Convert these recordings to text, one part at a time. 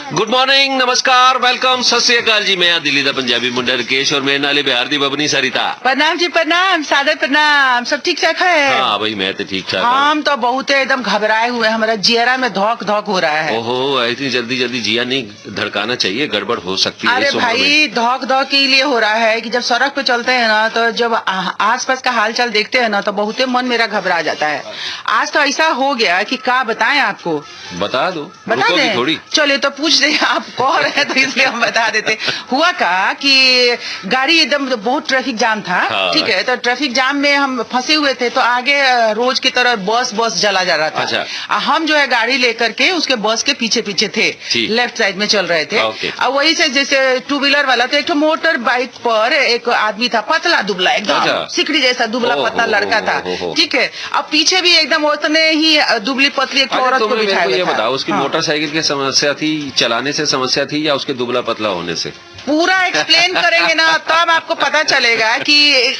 Good morning, नमस्कार, welcome, सत श्री अकाल जी। मैं दिल्ली दा पंजाबी मुंडा रकेश और मेरे नाले बिहार दी बबनी सरिता। प्रणाम जी, प्रणाम, सादर प्रणाम। सब ठीक ठाक है? हाँ भाई, मैं तो ठीक ठाक। हम तो बहुत एकदम घबराए हुए, हमारा जियरा में धौक धौक हो रहा है। ओहो, इतनी जल्दी जल्दी जिया नहीं धड़काना चाहिए, गड़बड़ हो सकती है। अरे भाई, धौक धौक के लिए हो रहा है कि जब सड़क पे चलते हैं ना, तो जब आसपास का हालचाल देखते हैं ना, तो बहुत मन मेरा घबरा जाता है। आज तो ऐसा हो गया कि क्या बताएं आपको। बता दो, बता दें थोड़ी। चलिए तो पूछ दे, आप कह रहे हैं तो इसलिए हम बता देते। हुआ का कि गाड़ी एकदम बहुत ट्रैफिक जाम था। हाँ। ठीक है, तो ट्रैफिक जाम में हम फंसे हुए थे, तो आगे रोज की तरह बस चला जा रहा था। अच्छा। हम जो है गाड़ी लेकर के उसके बस के पीछे पीछे थे, लेफ्ट साइड में चल रहे थे। और वही से जैसे टू व्हीलर वाला, तो एक मोटर बाइक पर एक आदमी था, पतला दुबला एकदम, सिकड़ी जैसा दुबला पतला लड़का था। ठीक है, अब पीछे भी एकदम उतने ही दुबली पतली एक औरत को बिठाया हुआ था। बताओ, उसकी मोटरसाइकिल की समस्या थी, चलाने से समस्या थी, या उसके दुबला पतला होने से? पूरा एक्सप्लेन करेंगे ना, तब आपको पता चलेगा कि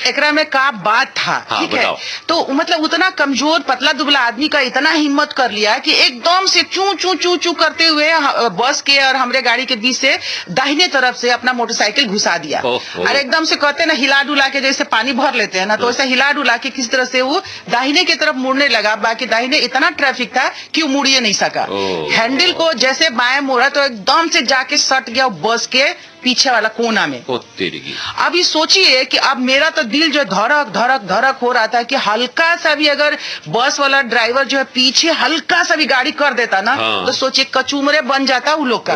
एकरा में क्या बात था। ठीक है, तो मतलब उतना कमजोर पतला दुबला आदमी का इतना हिम्मत कर लिया कि एकदम से चू चू चू चू करते हुए बस के और हमरे गाड़ी के बीच से दाहिने तरफ से अपना मोटरसाइकिल घुसा दिया। और एकदम से कहते ना, हिला डुला के जैसे पानी भर लेते हैं ना, तो ऐसा हिला डुला के किस तरह से वो दाहिने की तरफ मुड़ने लगा। बाकी दाहिने इतना ट्रैफिक था कि वो मुड़िए नहीं सका। हैंडल को जैसे बाएं मोड़ा तो एकदम से जाके सट गया बस के पीछे वाला कोना में। अभी सोचिए कि अब मेरा तो दिल जो धड़क धड़क धड़क हो रहा था कि हल्का सा भी अगर बस वाला ड्राइवर जो है पीछे हल्का सा भी गाड़ी कर देता ना, तो सोचिए कचूमरे बन जाता उन लोग का।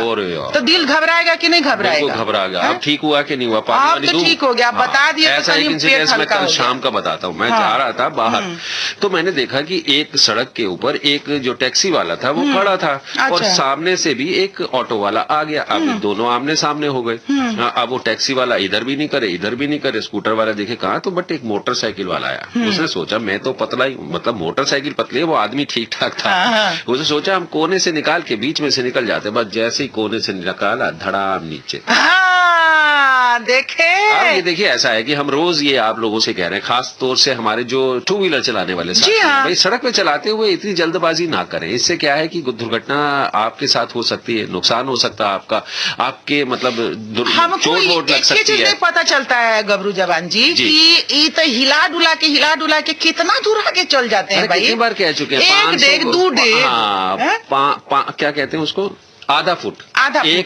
तो दिल घबराएगा कि नहीं घबराएगा? घबरा गया। अब ठीक हुआ कि नहीं हुआ? अब तो ठीक हो गया, आप बता दिए तो मैं कल शाम का बताता हूँ। मैं जा रहा था बाहर, तो मैंने देखा कि एक सड़क के ऊपर एक जो टैक्सी वाला था वो खड़ा था, और सामने से भी एक ऑटो वाला आ गया। अब दोनों आमने सामने हो गए। अब वो टैक्सी वाला इधर भी नहीं करे, इधर भी नहीं करे। स्कूटर वाला देखे कहा, तो बट एक मोटरसाइकिल वाला आया। उसने सोचा मैं तो पतला ही, मतलब मोटरसाइकिल पतली है, वो आदमी ठीक ठाक था। उसने सोचा हम कोने से निकाल के बीच में से निकल जाते, बस जैसे ही कोने से निकाला, धड़ाम नीचे। देखे, ये देखिए, ऐसा है कि हम रोज ये आप लोगों से कह रहे हैं, खास तौर से हमारे जो टू व्हीलर चलाने वाले साथी हैं, भाई सड़क पे चलाते हुए इतनी जल्दबाजी ना करें। इससे क्या है कि दुर्घटना आपके साथ हो सकती है, नुकसान हो सकता है आपका, आपके मतलब हमको एक चीज नहीं पता चलता है गबरू जवान जी कि ये तो हिला डुला के कितना दूर आगे चल जाते हैं भाई। कितनी बार कह चुके हैं, 1 डेग 2 डेग, क्या कहते हैं उसको, आधा फुट।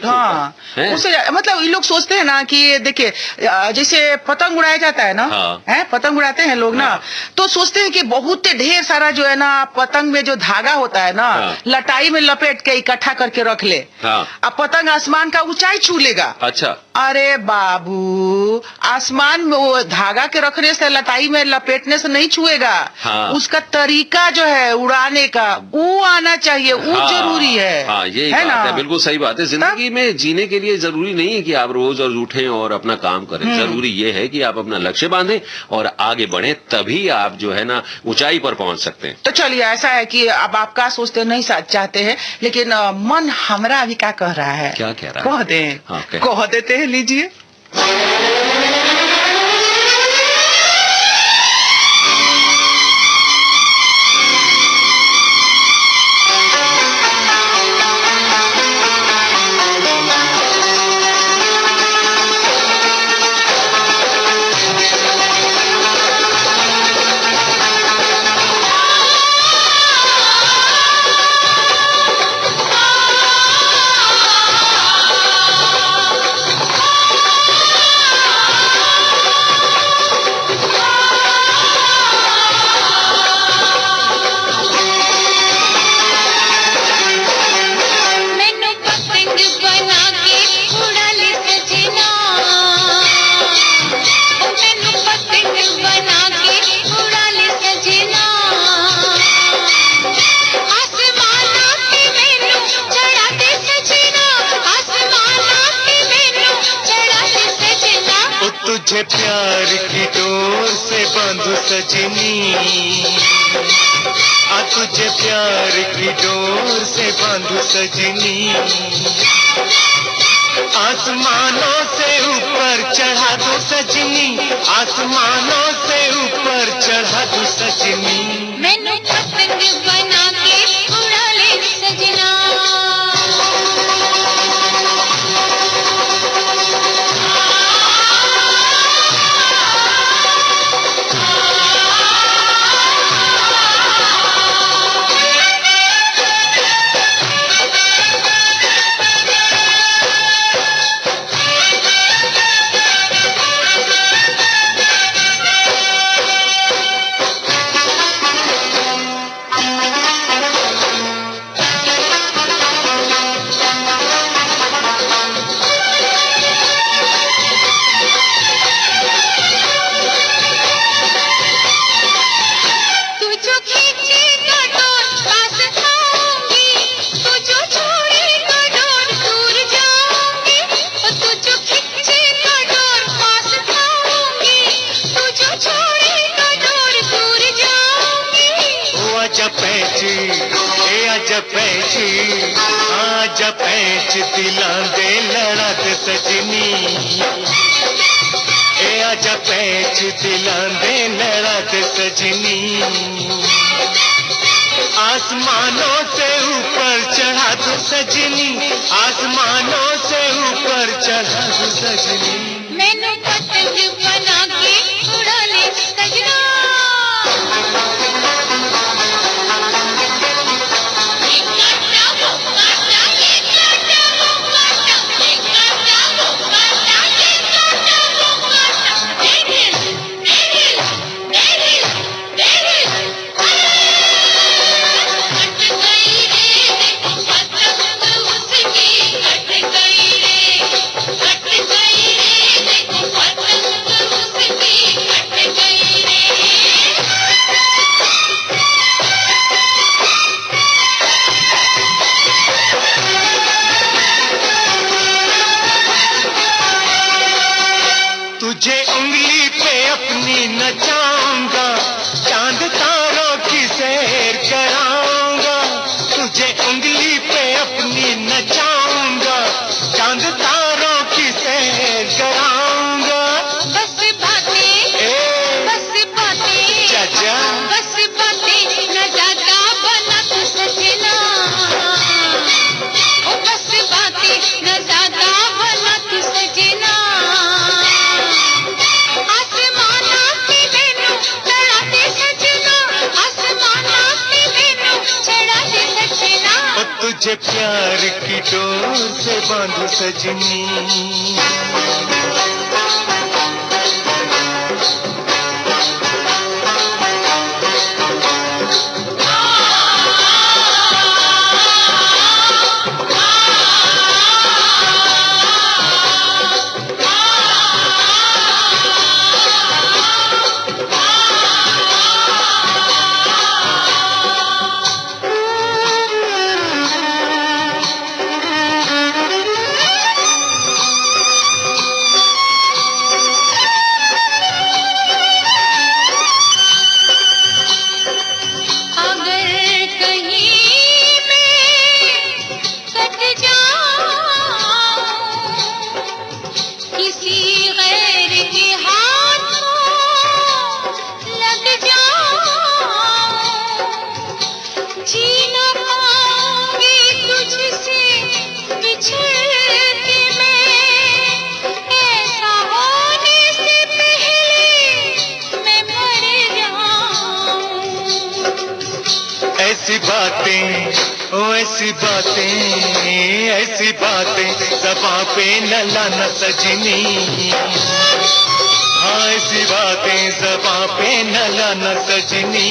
हाँ, उससे मतलब ये लोग सोचते हैं ना कि देखिए, जैसे पतंग उड़ाया जाता है ना, पतंग उड़ाते हैं लोग ना, तो सोचते हैं कि बहुत ढेर सारा जो है ना पतंग में जो धागा होता है ना, लटाई में लपेट के इकट्ठा करके रख ले। अब पतंग आसमान का ऊंचाई छू लेगा। अच्छा। अरे बाबू, आसमान में वो धागा के रखने से, लटाई में लपेटने से नहीं छुएगा। उसका तरीका जो है उड़ाने का, वो आना चाहिए, वो जरूरी है। ये है ना, बिल्कुल सही बात है। जिंदगी में जीने के लिए जरूरी नहीं है कि आप रोज और उठें और अपना काम करें। जरूरी ये है कि आप अपना लक्ष्य बांधें और आगे बढ़ें, तभी आप जो है ना ऊंचाई पर पहुंच सकते हैं। तो चलिए, ऐसा है कि अब आप क्या सोचते नहीं चाहते हैं, लेकिन मन हमरा अभी क्या कह रहा है? क्या कह रहा है? कह दे, कह देते हैं, लीजिए। तुझे प्यार की डोर से बांधू सजनी, तुझे प्यार की डोर से बांधू सजनी, आसमानों से ऊपर चढ़ा दो सजनी, आसमानों से ऊपर चढ़ा दो सजनी। मैंने पतंग बना के उड़ा ले सजना। पैंची आजा पैंच दिला दे लड़ा दे सजनी ए आजा पैंच दिला दे लड़ा दे सजनी आसमानों से ऊपर चढ़ा दो सजनी आसमानों से ऊपर चढ़ा दो सजनी मैंने पतंग बना के उड़ा ले सजना तुझे उंगली पे अपनी नचाऊंगा चांद तारों की सैर कराऊंगा तुझे उंगली पे अपनी नचाऊंगा चांद तारों की सैर कराऊंगा बस बातें चाचा बस बातें न ज्यादा बना तू सजना ओ बस बातें न ज्यादा बना तू सजना तुझे प्यार की डोर से बांधो सजनी ऐसी बातें ज़बां पे न लाना सजनी हाँ ऐसी बातें ज़बां पे न लाना सजनी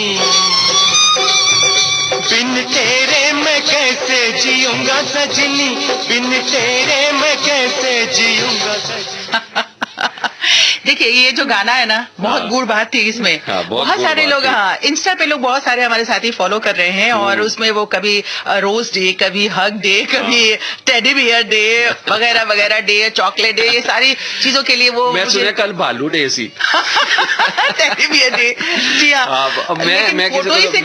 बिन तेरे मैं कैसे जीऊंगा सजनी बिन तेरे मैं कैसे जीऊंगा सजनी देखिए ये जो गाना है ना बहुत गुड़ बात थी इसमें। बहुत सारे लोग इंस्टा पे लोग बहुत सारे हमारे साथी फॉलो कर रहे हैं और उसमें वो कभी रोज डे कभी हग डे कभी टेडी बियर डे वगैरह वगैरह डे चॉकलेट डे ये सारी चीजों के लिए वो मैं सुना कल भालू डे सी टेडी बियर डे जी हाँ मैं किसी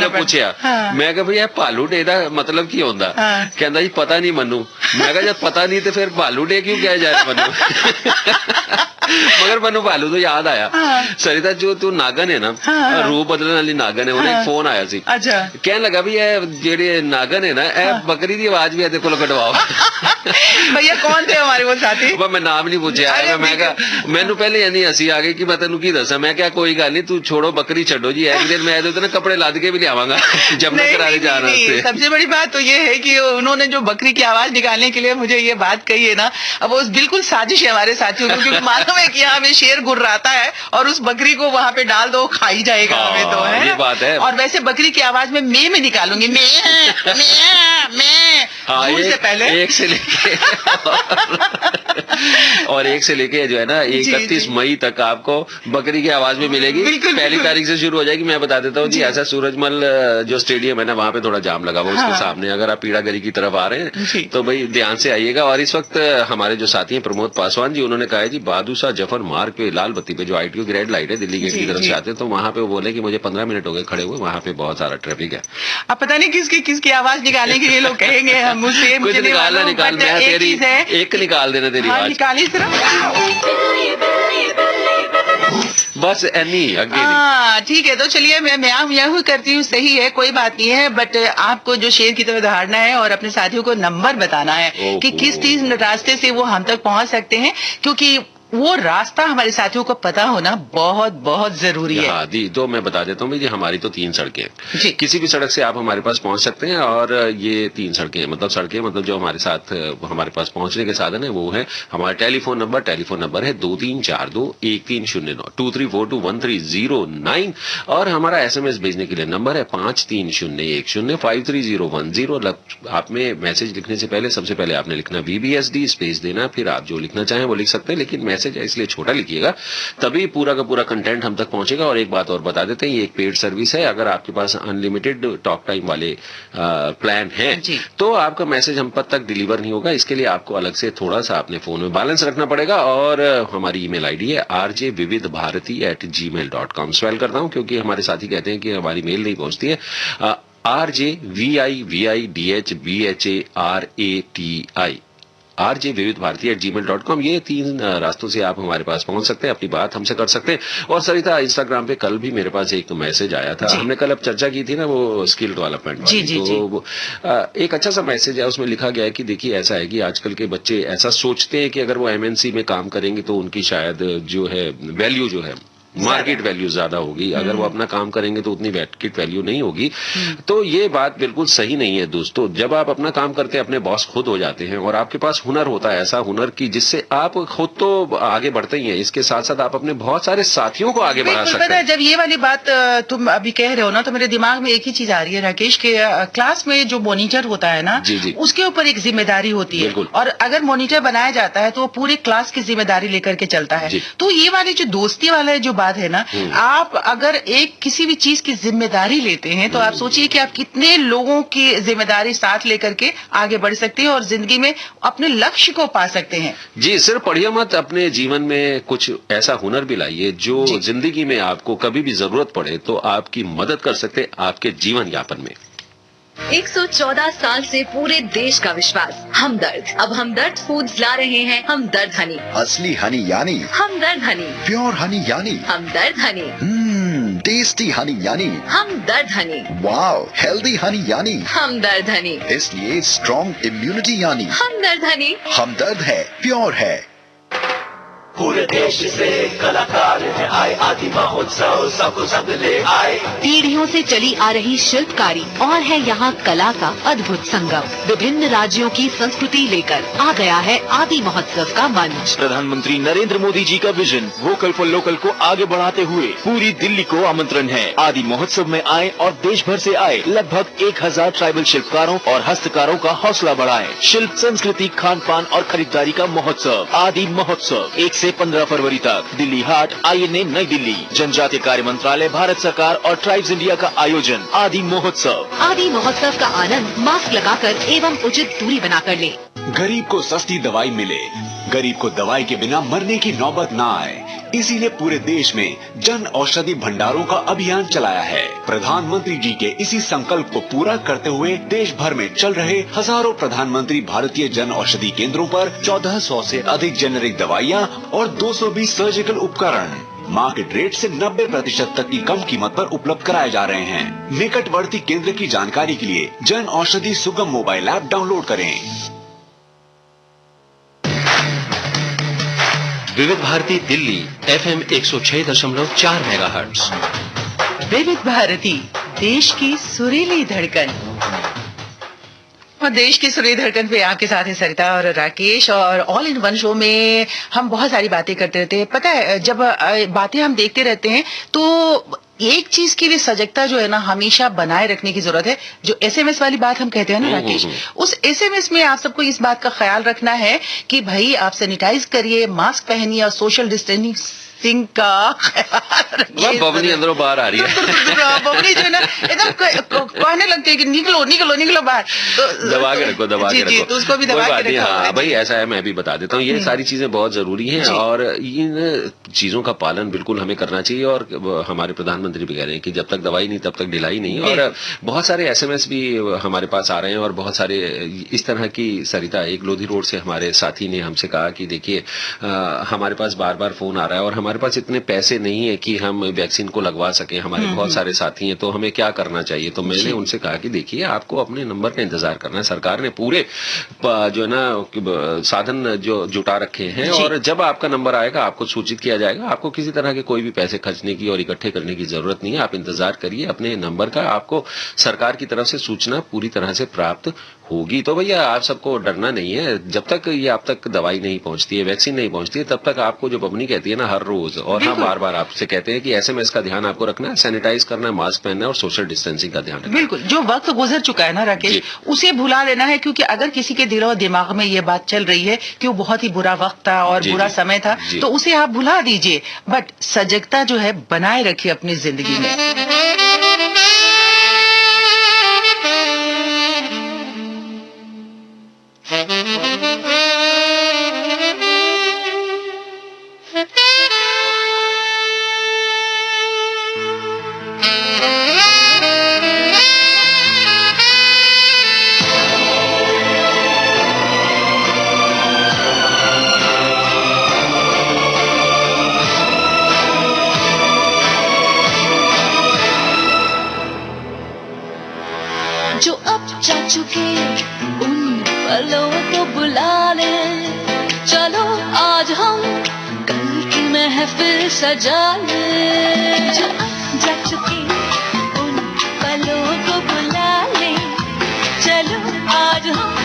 को पूछा मैं कहा भैया भालू डे का मतलब की होता कहता जी पता नहीं मनु मैं कहा जब पता नहीं तो फिर भालू डे क्यों कहा जाए मनु मगर मनु भालू तो याद आया सरिता जो तू नागन है ना रूप बदलने वाली नागन है उन्हें एक फोन आया सी कहने लगा भी जेडे नागन है ना बकरी की आवाज भी तेरे को कटवाओ भैया कौन थे हमारे वो साथी मैं नाम नहीं पूछा मैं कहा मैनू पहले यानी हसी आ गई कि मैं तेन की दसा मैं क्या कोई गल नहीं तू छोड़ो बकरी छो जी एक दिन मैं ना कपड़े लाद के भी लियावांगा जमुना करारे जाना। सबसे बड़ी बात तो ये है कि उन्होंने जो बकरी की आवाज निकालने के लिए मुझे ये बात कही है ना अब वो बिल्कुल साजिश है हमारे साथियों की क्योंकि मालूम है कि यहाँ हमें शेर गुर्राता है और उस बकरी को वहां पे डाल दो खाई जाएगा हमें तो है ये बात है। और वैसे बकरी की आवाज में मैं निकालूंगी मैं हाँ, भूल से पहले एक से लेके और एक से लेके जो है ना 31 मई तक आपको बकरी की आवाज में मिलेगी। पहली तारीख से शुरू हो जाएगी। मैं बता देता हूँ जी, ऐसा सूरजमल जो स्टेडियम है ना, वहाँ पे थोड़ा जाम लगा हुआ उसके सामने। अगर आप पीड़ागरी की तरफ आ रहे हैं तो भाई ध्यान से आइएगा। और इस वक्त हमारे जो साथी हैं प्रमोद पासवान जी, उन्होंने कहा है जी बादशाह जफर मार्ग पे लाल बत्ती पे जो ITO की रेड लाइट है दिल्ली गेट की तरफ से आते हैं, तो वहाँ पे वो बोले कि मुझे 15 मिनट हो गए खड़े हुए, वहाँ पे बहुत सारा ट्रैफिक है। अब पता नहीं किसकी आवाज निकालने के लिए लोग कहेंगे हम मुझसे कुछ निकाल मैं तेरी एक निकाल देना तेरी आवाज निकाली बस एनी अगे। ठीक है, तो चलिए मैं म्याऊं करती हूँ, सही है, कोई बात नहीं है। बट आपको जो शेर की तरह दहाड़ना है और अपने साथियों को नंबर बताना है कि किस रास्ते से वो हम तक पहुंच सकते हैं, क्योंकि वो रास्ता हमारे साथियों को पता होना बहुत बहुत जरूरी है। हाँ दी, तो मैं बता देता हूँ जी, हमारी तो 3 सड़कें हैं। किसी भी सड़क से आप हमारे पास पहुंच सकते हैं। और ये 3 सड़कें मतलब जो हमारे साथ हमारे पास पहुंचने के साधन है वो है हमारा टेलीफोन नंबर है 23421309 23421309 और हमारा SMS भेजने के लिए नंबर है 5301053010। आप में मैसेज लिखने से पहले सबसे पहले आपने लिखना VBSD स्पेस देना, फिर आप जो लिखना चाहें वो लिख सकते हैं, लेकिन मैसेज है इसलिए छोटा लिखिएगा, तभी पूरा का पूरा कंटेंट हम तक पहुंचेगा। और एक बात और बता देते हैं, ये एक पेड सर्विस है। अगर आपके पास अनलिमिटेड टॉक टाइम वाले प्लान हैं तो आपका मैसेज हम तक डिलीवर नहीं होगा। इसके लिए आपको अलग से थोड़ा सा अपने फोन में बैलेंस रखना पड़ेगा। और हमारी ईमेल आईडी है rjvividbharati@gmail.com। स्वेल करता हूं क्योंकि हमारे साथी कहते हैं कि हमारी मेल नहीं पहुंचती है। rjvividbharati rjvividbharati@gmail.com। ये 3 रास्तों से आप हमारे पास पहुंच सकते हैं, अपनी बात हमसे कर सकते हैं। और सरिता, इंस्टाग्राम पे कल भी मेरे पास एक मैसेज आया था। हमने कल अब चर्चा की थी ना वो स्किल डेवलपमेंट वाली, तो एक अच्छा सा मैसेज है, उसमें लिखा गया है कि देखिए ऐसा है कि आजकल के बच्चे ऐसा सोचते हैं कि अगर वो MNC में काम करेंगे तो उनकी शायद जो है वैल्यू जो है मार्केट वैल्यू ज्यादा होगी, अगर वो अपना काम करेंगे तो उतनी मार्केट वैल्यू नहीं होगी। तो ये बात बिल्कुल सही नहीं है दोस्तों। जब आप अपना काम करते हैं, अपने बॉस खुद हो जाते हैं और आपके पास हुनर होता है, ऐसा हुनर की जिससे आप खुद तो आगे बढ़ते ही हैं, इसके साथ साथ आप अपने बहुत सारे साथियों को आगे बढ़ा सकते हैं। जब ये वाली बात तुम अभी कह रहे हो ना, तो मेरे दिमाग में एक ही चीज आ रही है राकेश, के क्लास में जो मॉनिटर होता है ना, उसके ऊपर एक जिम्मेदारी होती है, और अगर मॉनिटर बनाया जाता है तो वो पूरी क्लास की जिम्मेदारी लेकर के चलता है। तो ये वाली जो दोस्ती वाला जो बात है ना, आप अगर एक किसी भी चीज की जिम्मेदारी लेते हैं तो आप सोचिए कि आप कितने लोगों की जिम्मेदारी साथ लेकर के आगे बढ़ सकते हैं और जिंदगी में अपने लक्ष्य को पा सकते हैं। जी, सिर्फ पढ़िए मत, अपने जीवन में कुछ ऐसा हुनर भी लाइए जो जिंदगी में आपको कभी भी जरूरत पड़े तो आपकी मदद कर सकते आपके जीवन यापन में। 114 साल से पूरे देश का विश्वास हमदर्द। अब हमदर्द फूड्स ला रहे हैं हमदर्द हनी। असली हनी यानी हमदर्द हनी, प्योर हनी यानी हमदर्द हनी, टेस्टी हनी यानी हमदर्द हनी, वाओ हेल्दी हनी यानी हमदर्द हनी, इसलिए स्ट्रॉन्ग इम्यूनिटी यानी हमदर्द हनी। हमदर्द है, प्योर है। पूरे देश से कलाकार है आए, आदि महोत्सव सबको संग ले आए। पीढ़ियों से चली आ रही शिल्पकारी और है यहाँ कला का अद्भुत संगम। विभिन्न राज्यों की संस्कृति लेकर आ गया है आदि महोत्सव का मंच। प्रधानमंत्री नरेंद्र मोदी जी का विजन वोकल फॉर लोकल को आगे बढ़ाते हुए पूरी दिल्ली को आमंत्रण है। आदि महोत्सव में आए और देश भर से आए लगभग 1000 ट्राइबल शिल्पकारों और हस्तकारों का हौसला बढ़ाएं। शिल्प, संस्कृति, खान पान और खरीदारी का महोत्सव आदि महोत्सव 1 से 15 फरवरी तक, दिल्ली हाट, INA, नई दिल्ली। जनजातीय कार्य मंत्रालय, भारत सरकार और ट्राइब्स इंडिया का आयोजन। आदि महोत्सव। आदि महोत्सव का आनंद मास्क लगाकर एवं उचित दूरी बनाकर ले। गरीब को सस्ती दवाई मिले, गरीब को दवाई के बिना मरने की नौबत न आए, इसीलिए पूरे देश में जन औषधि भंडारों का अभियान चलाया है। प्रधानमंत्री जी के इसी संकल्प को पूरा करते हुए देश भर में चल रहे हजारों प्रधानमंत्री भारतीय जन औषधि केंद्रों पर 1400 से अधिक जेनेरिक दवाइयाँ और 220 सर्जिकल उपकरण मार्केट रेट से 90% तक की कम कीमत पर उपलब्ध कराए जा रहे हैं। निकटवर्ती केंद्र की जानकारी के लिए जन औषधि सुगम मोबाइल ऐप डाउनलोड करें। विविध भारती दिल्ली FM 106.4 मेगाहर्ट्ज। विविध भारती, देश की सुरीली धड़कन। और देश की सुरीली धड़कन पे आपके साथ है सरिता और राकेश, और ऑल इन वन शो में हम बहुत सारी बातें करते रहते हैं। पता है, जब बातें हम देखते रहते हैं तो एक चीज की भी सजगता जो है ना हमेशा बनाए रखने की जरूरत है। जो SMS वाली बात हम कहते हैं ना राकेश, उस SMS में आप सबको इस बात का ख्याल रखना है कि भाई आप सैनिटाइज करिए, मास्क पहनिए और सोशल डिस्टेंसिंग का ख्याल रखिए। बबनी अंदरों बाहर आ रही है। बबनी जो है ना एकदम कहने लगती है कि निकलो निकलो निकलो बाहर, तो दबा के रखो, दबा के रखो। तो उसको भी दबा के रखो। हाँ भाई, ऐसा है, मैं भी बता देता हूँ, ये सारी चीजें बहुत जरूरी हैं और इन चीजों का पालन बिल्कुल हमें करना चाहिए। और हमारे प्रधानमंत्री भी कह रहे हैं कि जब तक दवाई नहीं तब तक ढिलाई नहीं। और बहुत सारे SMS भी हमारे पास आ रहे हैं और बहुत सारे इस तरह की, सरिता एक लोधी रोड से हमारे साथी ने हमसे कहा कि देखिए हमारे पास बार बार फोन आ रहा है और हमारे पास इतने पैसे नहीं है कि हम वैक्सीन को लगवा सके, हमारे बहुत सारे साथी हैं, तो हमें क्या करना चाहिए। तो मैंने उनसे कहा कि देखिए आपको अपने नंबर का इंतजार करना है। सरकार ने पूरे जो है ना साधन जो जुटा रखे हैं और जब आपका नंबर आएगा आपको सूचित किया जाएगा। आपको किसी तरह के कोई भी पैसे खर्चने की और इकट्ठे करने की जरूरत नहीं है। आप इंतजार करिए अपने नंबर का, आपको सरकार की तरफ से सूचना पूरी तरह से प्राप्त होगी। तो भैया आप सबको डरना नहीं है। जब तक ये आप तक दवाई नहीं पहुंचती है, वैक्सीन नहीं पहुंचती है, तब तक आपको जो बबनी कहती है ना हर रोज, और हम बार बार आपसे कहते हैं कि SMS का ध्यान आपको रखना है, सैनिटाइज करना है, मास्क पहनना है और सोशल डिस्टेंसिंग का ध्यान रखना है। बिल्कुल, जो वक्त गुजर चुका है ना राकेश, उसे भुला देना है। क्योंकि अगर किसी के दिलो दिमाग में ये बात चल रही है कि वो बहुत ही बुरा वक्त था और बुरा समय था, तो उसे आप भुला दीजिए, बट सजगता जो है बनाए रखिए अपनी जिंदगी में। जो अब जा चुके उन पलों को बुला ले, चलो आज हम कल की महफिल सजा ले। जो अब जा चुके उन पलों को बुला ले, चलो आज हम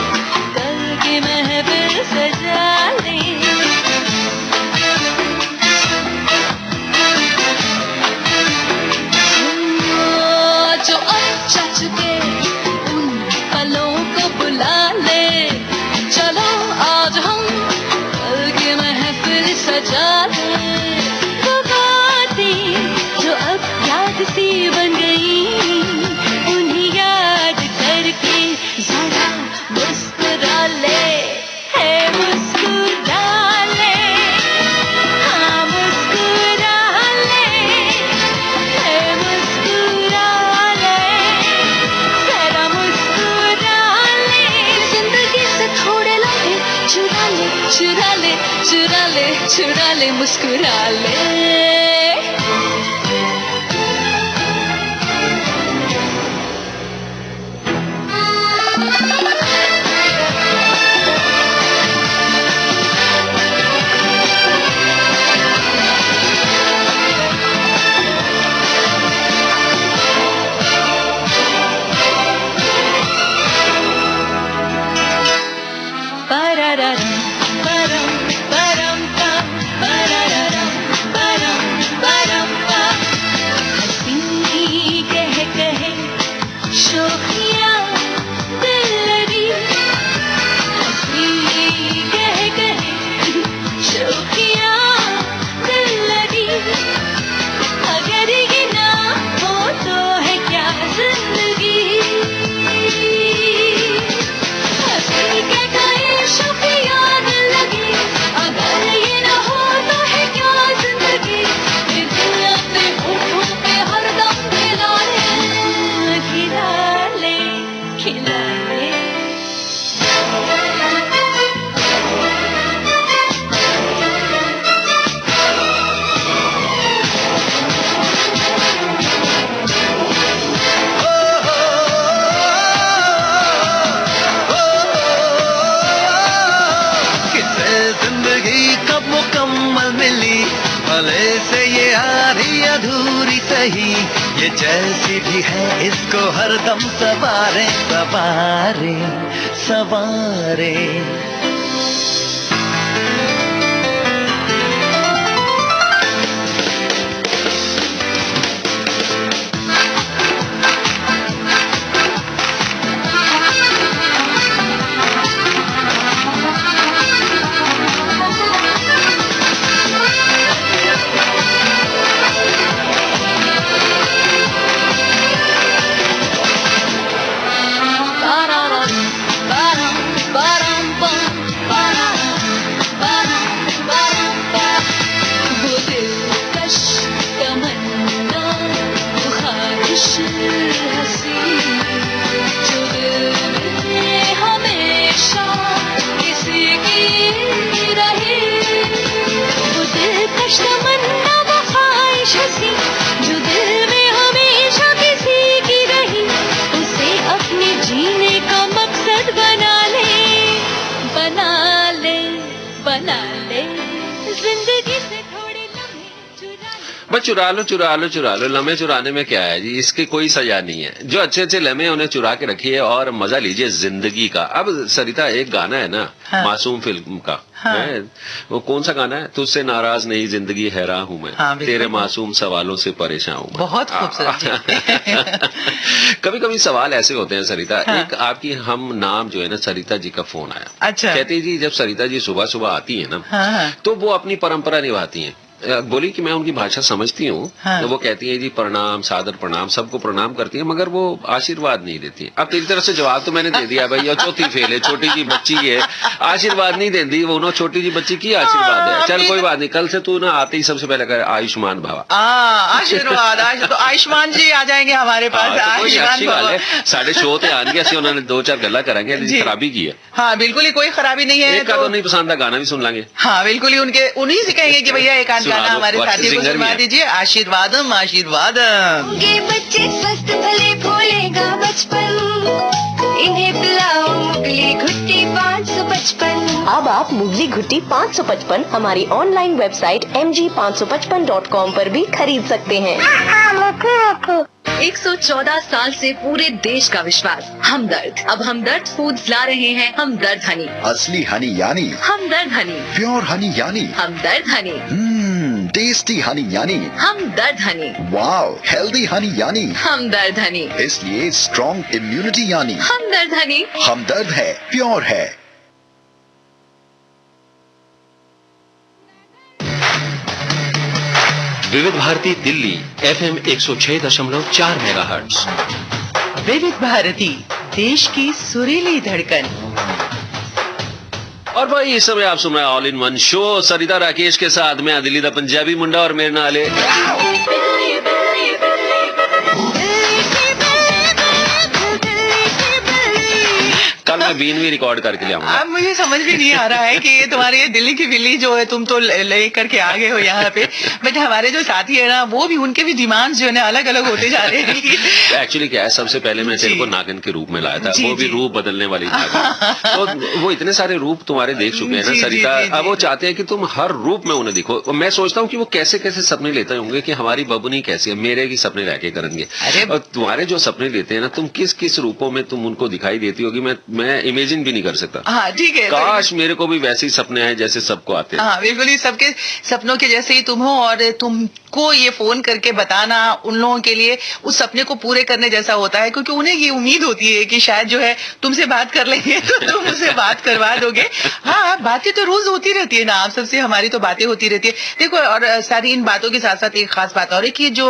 कल की महफिल सजा ले। जो अब जा चुके सजा ले। वो बातें जो अब याद सी बन गई, उन्हें याद करके जरा मुस्कुरा ले, है मुस्कुरा ले, हाँ मुस्कुरा ले, है मुस्कुरा ले, जरा मुस्कुरा ले। जिंदगी से थोड़े लम्हे चुरा ले, चुरा ले, चुरा ले, चुरा ले, मुस्कुरा ले। ये जैसी भी है इसको हरदम सवारे सवारे सवारे। बना ले, जिंदगी से थोड़े लम्हे चुरा ले। बस चुरा लो, लम्हे चुराने में क्या है जी, इसकी कोई सजा नहीं है। जो अच्छे अच्छे लम्हे उन्हें चुरा के रखिए और मजा लीजिए जिंदगी का। अब सरिता एक गाना है ना, हाँ। मासूम फिल्म का, हाँ। है वो कौन सा गाना है, तुझसे नाराज नहीं जिंदगी हैरान हूं मैं, हाँ, तेरे मासूम सवालों से परेशान हूं मैं। बहुत खूबसूरत कभी कभी सवाल ऐसे होते हैं सरिता, हाँ। एक आपकी हम नाम जो है ना, सरिता जी का फोन आया। अच्छा। कहते जी जब सरिता जी सुबह सुबह आती है ना, हाँ। तो वो अपनी परंपरा निभाती हैं। बोली कि मैं उनकी भाषा समझती हूँ, हाँ। तो वो कहती है जी प्रणाम, सादर प्रणाम, सबको प्रणाम करती है, मगर वो आशीर्वाद नहीं देती। अब तेरी तरफ से जवाब तो मैंने दे दिया भाई, और चौथी फेल है, छोटी जी बच्ची है, आशीर्वाद नहीं देती वो, उन्होंने छोटी जी बच्ची की आशीर्वाद है। चल कोई बात नहीं, कल से तू ना आते ही सबसे पहले कहे आयुष्मान भवा। आशीर्वाद, तो आयुष्मान जी आ जाएंगे हमारे पास। अच्छी बात है, साढ़े शो ते आएंगे, उन्होंने 2-4 गल्ला करेंगे, खराबी की है। हाँ बिल्कुल ही कोई खराबी नहीं है। एक का तो नहीं पसंद, गाना भी सुन लेंगे। हाँ बिल्कुल ही, उनके उन्हीं से कहेंगे कि भैया एक आध गाना हमारे साथी को सुनवा दीजिए। आशीर्वादम आशीर्वादम। होंगे बच्चे स्वस्थ भले, भूलेगा बचपन, इन्हें पिलाओ मुगली घुट्टी 555। अब आप मुगली घुट्टी 555 हमारी ऑनलाइन वेबसाइट mg555.com पर भी खरीद सकते हैं। 114 साल से पूरे देश का विश्वास, हमदर्द। अब हमदर्द फूड्स ला रहे हैं हमदर्द हनी। असली हनी यानी हमदर्द हनी, प्योर हनी यानी हमदर्द हनी, टेस्टी हनी यानी हमदर्द हनी, वाव, हेल्दी हनी यानी हमदर्द हनी, इसलिए स्ट्रॉन्ग इम्यूनिटी यानी हमदर्द हनी। हमदर्द है, प्योर है। विविध भारती दिल्ली FM 106.4 मेगाहर्ट्ज। विविध भारती, देश की सुरीली धड़कन। और भाई इस समय आप सुन रहे हैं ऑल इन वन शो, सरिता राकेश के साथ मैं दिल्ली दा पंजाबी मुंडा और मेरे नाल कल मैं बीन भी रिकॉर्ड करके ले आऊंगा। अब मुझे समझ भी नहीं आ रहा है कि ये तुम्हारी ये दिल्ली की बिल्ली जो है, तुम तो ले करके आ गए हो यहाँ पे, बट हमारे जो साथी है ना, वो भी उनके भी डिमांड्स जो है ना अलग अलग होते जा रहे हैं। एक्चुअली क्या है, सबसे पहले मैं तेरे को नागिन के रूप में लाया था, वो भी रूप बदलने वाली नागिन। तो वो इतने सारे रूप तुम्हारे देख चुके हैं ना सरिता, अब वो चाहते हैं कि तुम हर रूप में उन्हें दिखो। मैं सोचता हूँ कि वो कैसे कैसे सपने लेते होंगे कि हमारी बबुनी कैसी है, मेरे की सपने रह के करेंगे। और तुम्हारे जो सपने लेते हैं ना, तुम किस किस रूपों में तुम उनको दिखाई देती होगी, मैं इमेजिन भी नहीं कर सकता। हाँ ठीक है, काश मेरे को भी वैसे ही सपने आए जैसे सबको आते हैं। हाँ बिल्कुल ही, सबके सपनों के जैसे ही तुम हो, और तुमको ये फोन करके बताना उन लोगों के लिए उस सपने को पूरे करने जैसा होता है, क्योंकि उन्हें ये उम्मीद होती है कि शायद जो है तुमसे बात कर लेंगे तो तुम उसे बात करवा दोगे। हाँ बातें तो रोज होती रहती है ना, आप सबसे हमारी तो बातें होती रहती है। देखो, और सारी इन बातों के साथ साथ एक खास बात और है कि जो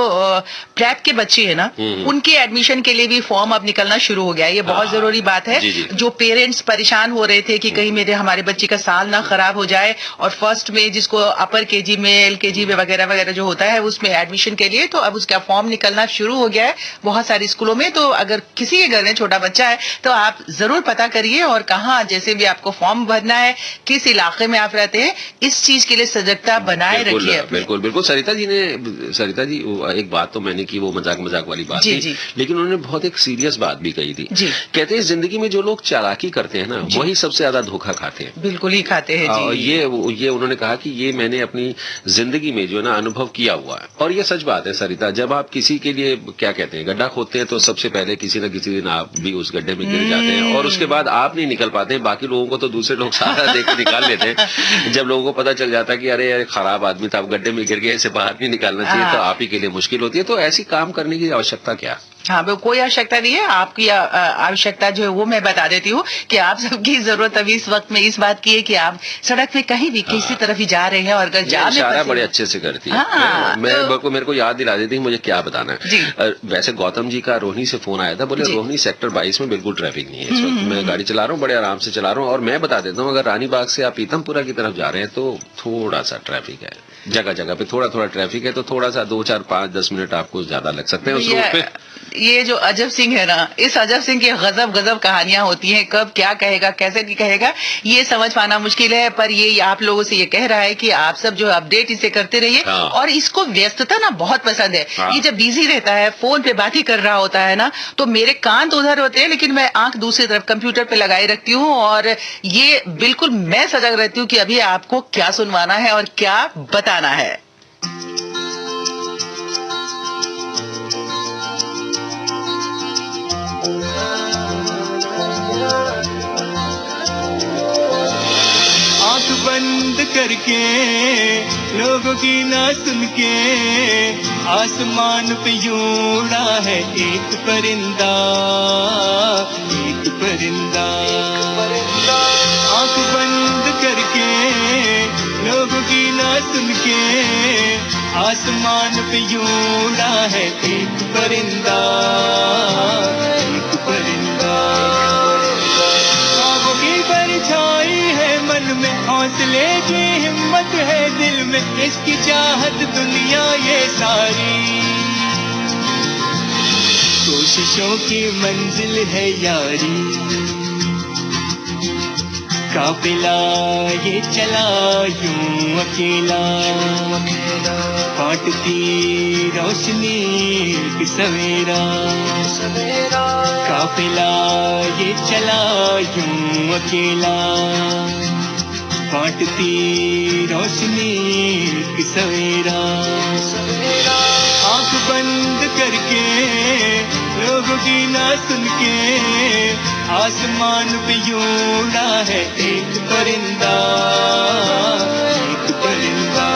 प्रेप के बच्चे है ना, उनके एडमिशन के लिए भी फॉर्म अब निकलना शुरू हो गया है। ये बहुत जरूरी बात है। जो पेरेंट्स परेशान हो रहे थे कि कहीं हमारे बच्चे का साल ना खराब हो जाए, और फर्स्ट में जिसको अपर केजी में, LKG में वगैरह वगैरह जो होता है उसमें एडमिशन के लिए, तो अब उसका फॉर्म निकलना शुरू हो गया है बहुत सारी स्कूलों में। तो अगर किसी के घर में छोटा बच्चा है तो आप जरूर पता करिए, और कहाँ जैसे भी आपको फॉर्म भरना है, किस इलाके में आप रहते हैं, इस चीज के लिए सजगता बनाए रखिए। बिल्कुल बिल्कुल। सरिता जी एक बात तो मैंने की, वो मजाक वाली बात थी, लेकिन उन्होंने बहुत एक सीरियस बात भी कही थी। कहते हैं जिंदगी में जो लोग चालाकी करते हैं ना, वही सबसे ज्यादा धोखा खाते हैं। बिल्कुल ही खाते हैं जी। ये उन्होंने कहा कि ये मैंने अपनी जिंदगी में जो है ना अनुभव किया हुआ है, और ये सच बात है सरिता। जब आप किसी के लिए क्या कहते हैं गड्ढा खोदते हैं, तो सबसे पहले किसी न किसी दिन आप भी उस गड्ढे में गिर जाते हैं, और उसके बाद आप नहीं निकल पाते हैं। बाकी लोगों को तो दूसरे लोग सारा देख के निकाल लेते हैं। जब लोगों को पता चल जाता है कि अरे यार खराब आदमी था, आप गड्ढे में गिर गए, इसे बाहर नहीं निकालना चाहिए, तो आप ही के लिए मुश्किल होती है। तो ऐसी काम करने की आवश्यकता क्या? हाँ कोई आवश्यकता नहीं है। आपकी आवश्यकता जो है वो मैं बता देती हूँ कि आप सबकी जरूरत अभी इस वक्त में इस बात की है कि आप सड़क में कहीं भी किसी तरफ ही जा रहे हैं, और अगर इशारा बड़े अच्छे से करती है। हाँ, मेरे को याद दिला देती है मुझे क्या बताना है। वैसे गौतम जी का रोहिणी से फोन आया था, बोले रोहिणी सेक्टर 22 में बिल्कुल ट्रैफिक नहीं है इस वक्त। मैं गाड़ी चला रहा हूँ, बड़े आराम से चला रहा हूँ, और मैं बता देता हूँ अगर रानी बाग से आप पीतमपुरा की तरफ जा रहे हैं तो थोड़ा सा ट्रैफिक है। जगह जगह पे थोड़ा थोड़ा ट्रैफिक है, तो थोड़ा सा 2, 4, 5, 10 मिनट आपको ज्यादा लग सकते हैं उस रूट पे। ये जो अजब सिंह है ना, इस अजब सिंह की गजब गजब कहानियां होती हैं, कब क्या कहेगा कैसे नहीं कहेगा ये समझ पाना मुश्किल है, पर ये आप लोगों से ये कह रहा है कि आप सब जो अपडेट इसे करते रहिए। हाँ। और इसको व्यस्तता ना बहुत पसंद है। हाँ। ये जब बिजी रहता है, फोन पे बात ही कर रहा होता है ना, तो मेरे कान तो उधर होते हैं लेकिन मैं आंख दूसरी तरफ कंप्यूटर पे लगाए रखती हूँ, और ये बिल्कुल मैं सजग रहती हूँ कि अभी आपको क्या सुनवाना है और क्या बताना है। आंख बंद करके लोगों की ना सुन के आसमान पे यूं उड़ा है एक परिंदा, एक परिंदा। आंख बंद करके लोगों की ना सुन के आसमान पे यूं उड़ा है एक परिंदा, एक परिंदा। ख्वाबों की परछाई है मन में, हौसले की हिम्मत है दिल में, इसकी चाहत दुनिया ये सारी, कोशिशों की मंजिल है यारी। काफिला ये चला यूं अकेला, काटती रोशनी की सवेरा, काफिला ये चला यूं अकेला, काटती रोशनी की सवेरा। आंख बंद करके लोगों की ना सुन के आसमान पे यूं उड़ा है एक परिंदा, एक परिंदा।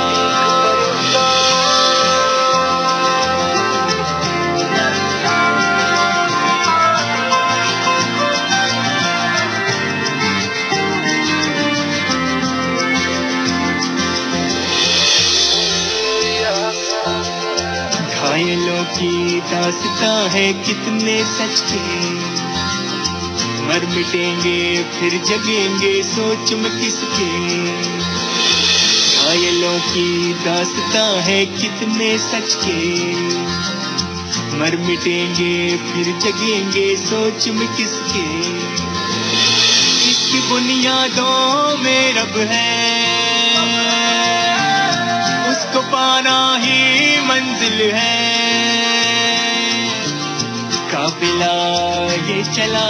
घायलों की दास्तां है कितने सच के, मर मिटेंगे फिर जगेंगे सोच में किसके। घायलों की दास्तां है कितने सच के, मर मिटेंगे फिर जगेंगे सोच में किसके। इसकी बुनियादों में रब है, उसको पाना ही मंजिल है। काफिला ये चला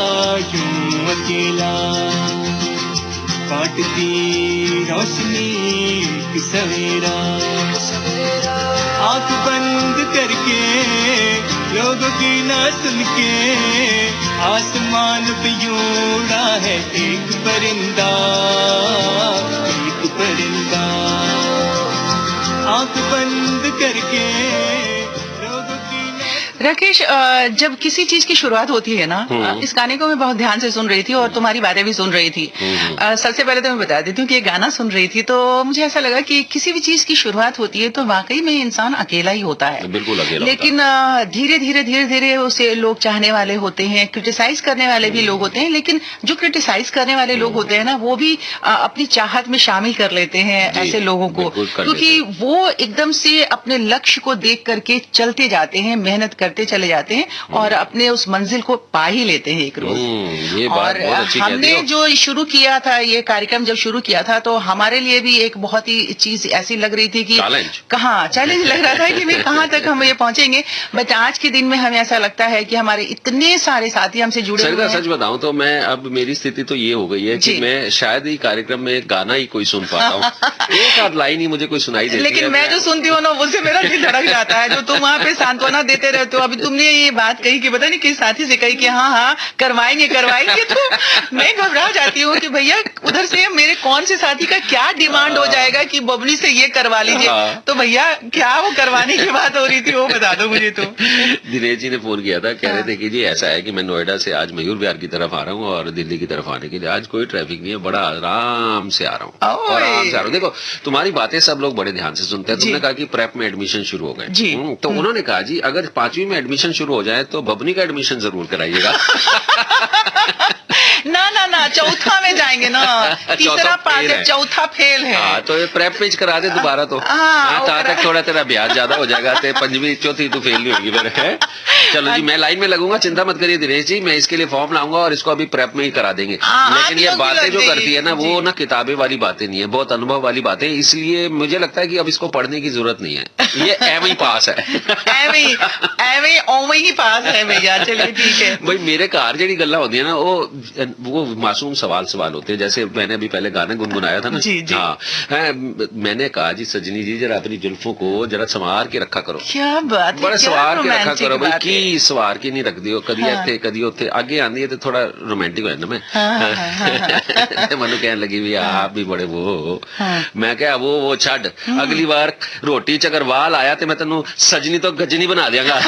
यूं अकेला, काटती रोशनी की सवेरा। आंख बंद करके लोगों की ना सुन के आसमान पे यूं उड़ा है एक परिंदा, एक परिंदा। आंख बंद करके लोगों की राकेश, जब किसी चीज की शुरुआत होती है ना, इस गाने को मैं बहुत ध्यान से सुन रही थी और तुम्हारी बातें भी सुन रही थी। सबसे पहले तो मैं बता देती हूँ कि ये गाना सुन रही थी तो मुझे ऐसा लगा कि किसी भी चीज की शुरुआत होती है तो वाकई में इंसान अकेला ही होता है, बिल्कुल अकेला। लेकिन धीरे धीरे उसे लोग चाहने वाले होते हैं, क्रिटिसाइज करने वाले भी लोग होते हैं, लेकिन जो क्रिटिसाइज करने वाले लोग होते हैं ना वो भी अपनी चाहत में शामिल कर लेते हैं ऐसे लोगों को, क्योंकि वो एकदम से अपने लक्ष्य को देख करके चलते जाते हैं, मेहनत करते चले जाते हैं और अपने उस मंजिल को पा ही लेते हैं एक रोज। ये बात और बहुत अच्छी हमने जो शुरू किया था, ये कार्यक्रम जब शुरू किया था तो हमारे लिए भी एक बहुत ही चीज ऐसी लग रही थी कि कहाँ चैलेंज लग रहा था कि भाई कहाँ तक हम ये पहुंचेंगे, बट आज के दिन में हमें ऐसा लगता है कि हमारे इतने सारे साथी हमसे जुड़े हुए हैं। सच बताऊं तो मैं अब मेरी स्थिति तो ये हो गई है कि मैं शायद ही कार्यक्रम में गाना ही कोई सुन पाता हूँ। एक आध लाइन ही मुझे कोई सुनाई देती है, लेकिन मैं जो सुनती हूँ ना उससे मेरा दिल धड़क जाता है। जो तुम वहाँ पे सांत्वना देते रहते हो, अभी तुमने ये बात कही कि पता नहीं किस साथी से कही कि हाँ करवाएंगे, तो मैं घबरा जाती हूँ कि भैया उधर से मेरे कौन से साथी का क्या डिमांड हो जाएगा कि बबली से ये करवा लीजिए। तो भैया क्या वो करवाने की बात हो रही थी वो बता दो मुझे। तो दिनेश जी ने फोन किया था, कह रहे थे कि जी ऐसा है कि मैं नोएडा से आज मयूर विहार की तरफ आ रहा हूँ और दिल्ली की तरफ आने के लिए आज कोई ट्रैफिक नहीं है, बड़ा आराम से आ रहा हूँ, आराम से आ रहा हूँ। देखो तुम्हारी बातें सब लोग बड़े ध्यान से सुनते हैं। तुमने कहा कि प्रेप में एडमिशन शुरू हो गए, तो उन्होंने कहा जी अगर 5वीं में में एडमिशन शुरू हो जाए तो बबनी का एडमिशन जरूर कराइएगा। ना चौथा में जाएंगे ना, तीसरा पास है, चौथा फेल है। हाँ, तो ये प्रेप पेज करा दे दोबारा तो तक थोड़ा तेरा ब्याज ज्यादा हो जाएगा, ते पंजवी चौथी तो फेल नहीं होगी फिर है। चलो जी, मैं लाइन में लगूंगा, चिंता मत करिए दिनेश जी, मैं इसके लिए फॉर्म लाऊंगा और इसको अभी प्रेप में ही करा देंगे। लेकिन ये बातें जो करती है ना, वो ना किताबें वाली बातें नहीं है, बहुत अनुभव वाली बातें, इसलिए मुझे लगता है कि अब इसको पढ़ने की जरूरत नहीं है, ये एवं ही पास है। एवं ही पास है भैया। चलिए ठीक है भाई, मेरे घर जी गल्ला होती है ना, वो मासूम सवाल होते हैं। जैसे मैंने अभी पहले गाना गुनगुनाया था ना, जी। हाँ, मैंने कहा जी सजनी जी जरा अपनी जुल्फों को जरा संवार के रखा करो। क्या बात, बड़ा सवार के रखा करो भाई, की सवार के नहीं रख दियो, कदी इत्थे कदी उत्थे, आगे आंदी है तो थोड़ा रोमांटिक हो जाता मैं। मनु कहने लगी भी आप भी बड़े वो, मैं क्या वो छड़, अगली बार रोटी च अगर वाल आया तो मैं तेनू सजनी तो गजनी बना देंगा।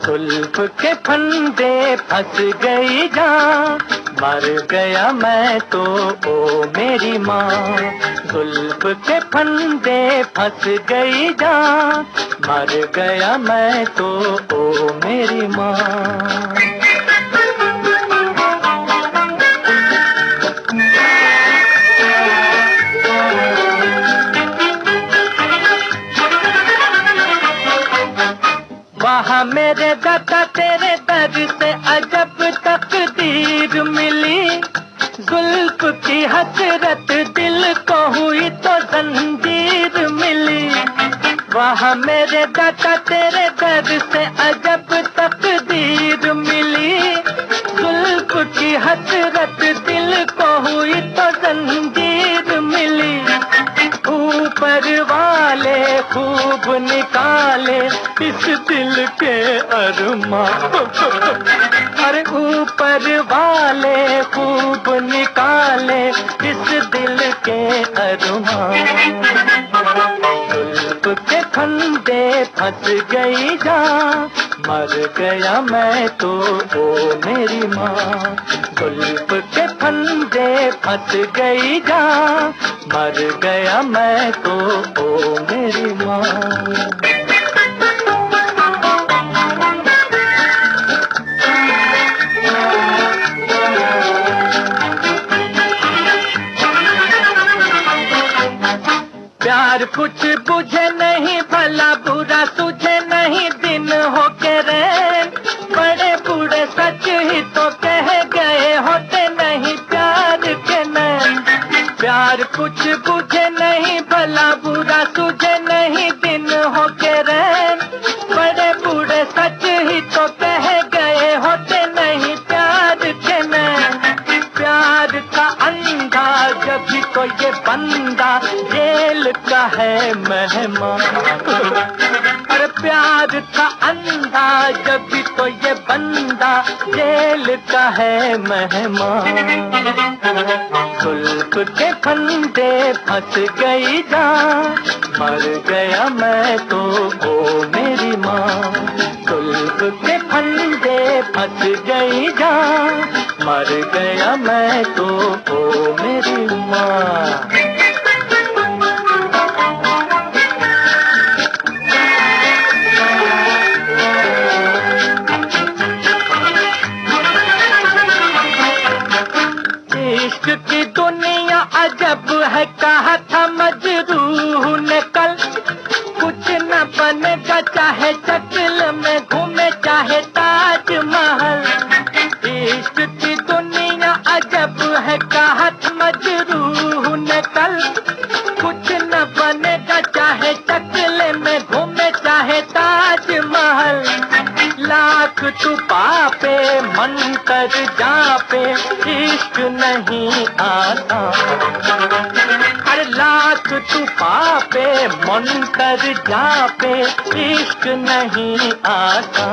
जुल्फ के फंदे फंस गई जान, मर गया मैं तो ओ मेरी माँ। जुल्फ के फंदे फंस गई जान, मर गया मैं तो ओ मेरी माँ। वहाँ मेरे दादा तेरे दर से अजब तकदीर मिली, जुल्फ की हसरत दिल को हुई तो जंजीर मिली। वहाँ मेरे दादा तेरे दर से अजब तकदीर मिली, जुल्फ की हसरत दिल को हुई तो जंजीर मिली। ऊपर वाले खूब निकाले इस दिल के अरमां, अरे ऊपर वाले खूब निकाले इस दिल के अरमां। जुल्फ के फंदे फंस गई जान, मर गया मैं तो ओ मेरी माँ। जुल्फ के फंदे फंस गई जान, मर गया मैं तो ओ मेरी माँ। प्यार कुछ बुझे नहीं, भला बुरा तुझे नहीं, दिन हो के रैन बड़े बूढ़े सच ही तो कह गए, होते नहीं प्यार के नैन। प्यार कुछ बुझे नहीं, भला बुरा तुझे नहीं, दिन हो के रैन बड़े बूढ़े सच ही तो कह गए, होते नहीं प्यार के नैन। प्यार का अंधा जब भी तो ये बंदा जेल का है मेहमान, अरे प्यार का अंधा जब भी तो ये बंदा जेल का है मेहमान। जुल्फ के फंदे फंस गई जान, मर गया मैं तो ओ मेरी माँ। जुल्फ के फंदे फंस गई जान, मर गया मैं तो ओ मेरी माँ। इश्क की दुनिया अजब है, कहा था मजरूह ने कल, कुछ न बनेगा चाहे शक्ल में घूमे चाहे ताजमहल। इश्क की दुनिया अजब है, कहा था मजरूह ने कल, कुछ न बनेगा चाहे शक्ल में घूमे चाहे ताजमहल। लाख तू पापे मंतर जापे, इश्क नहीं आता, हर लाख तू पापे मंतर जापे, इश्क नहीं आता।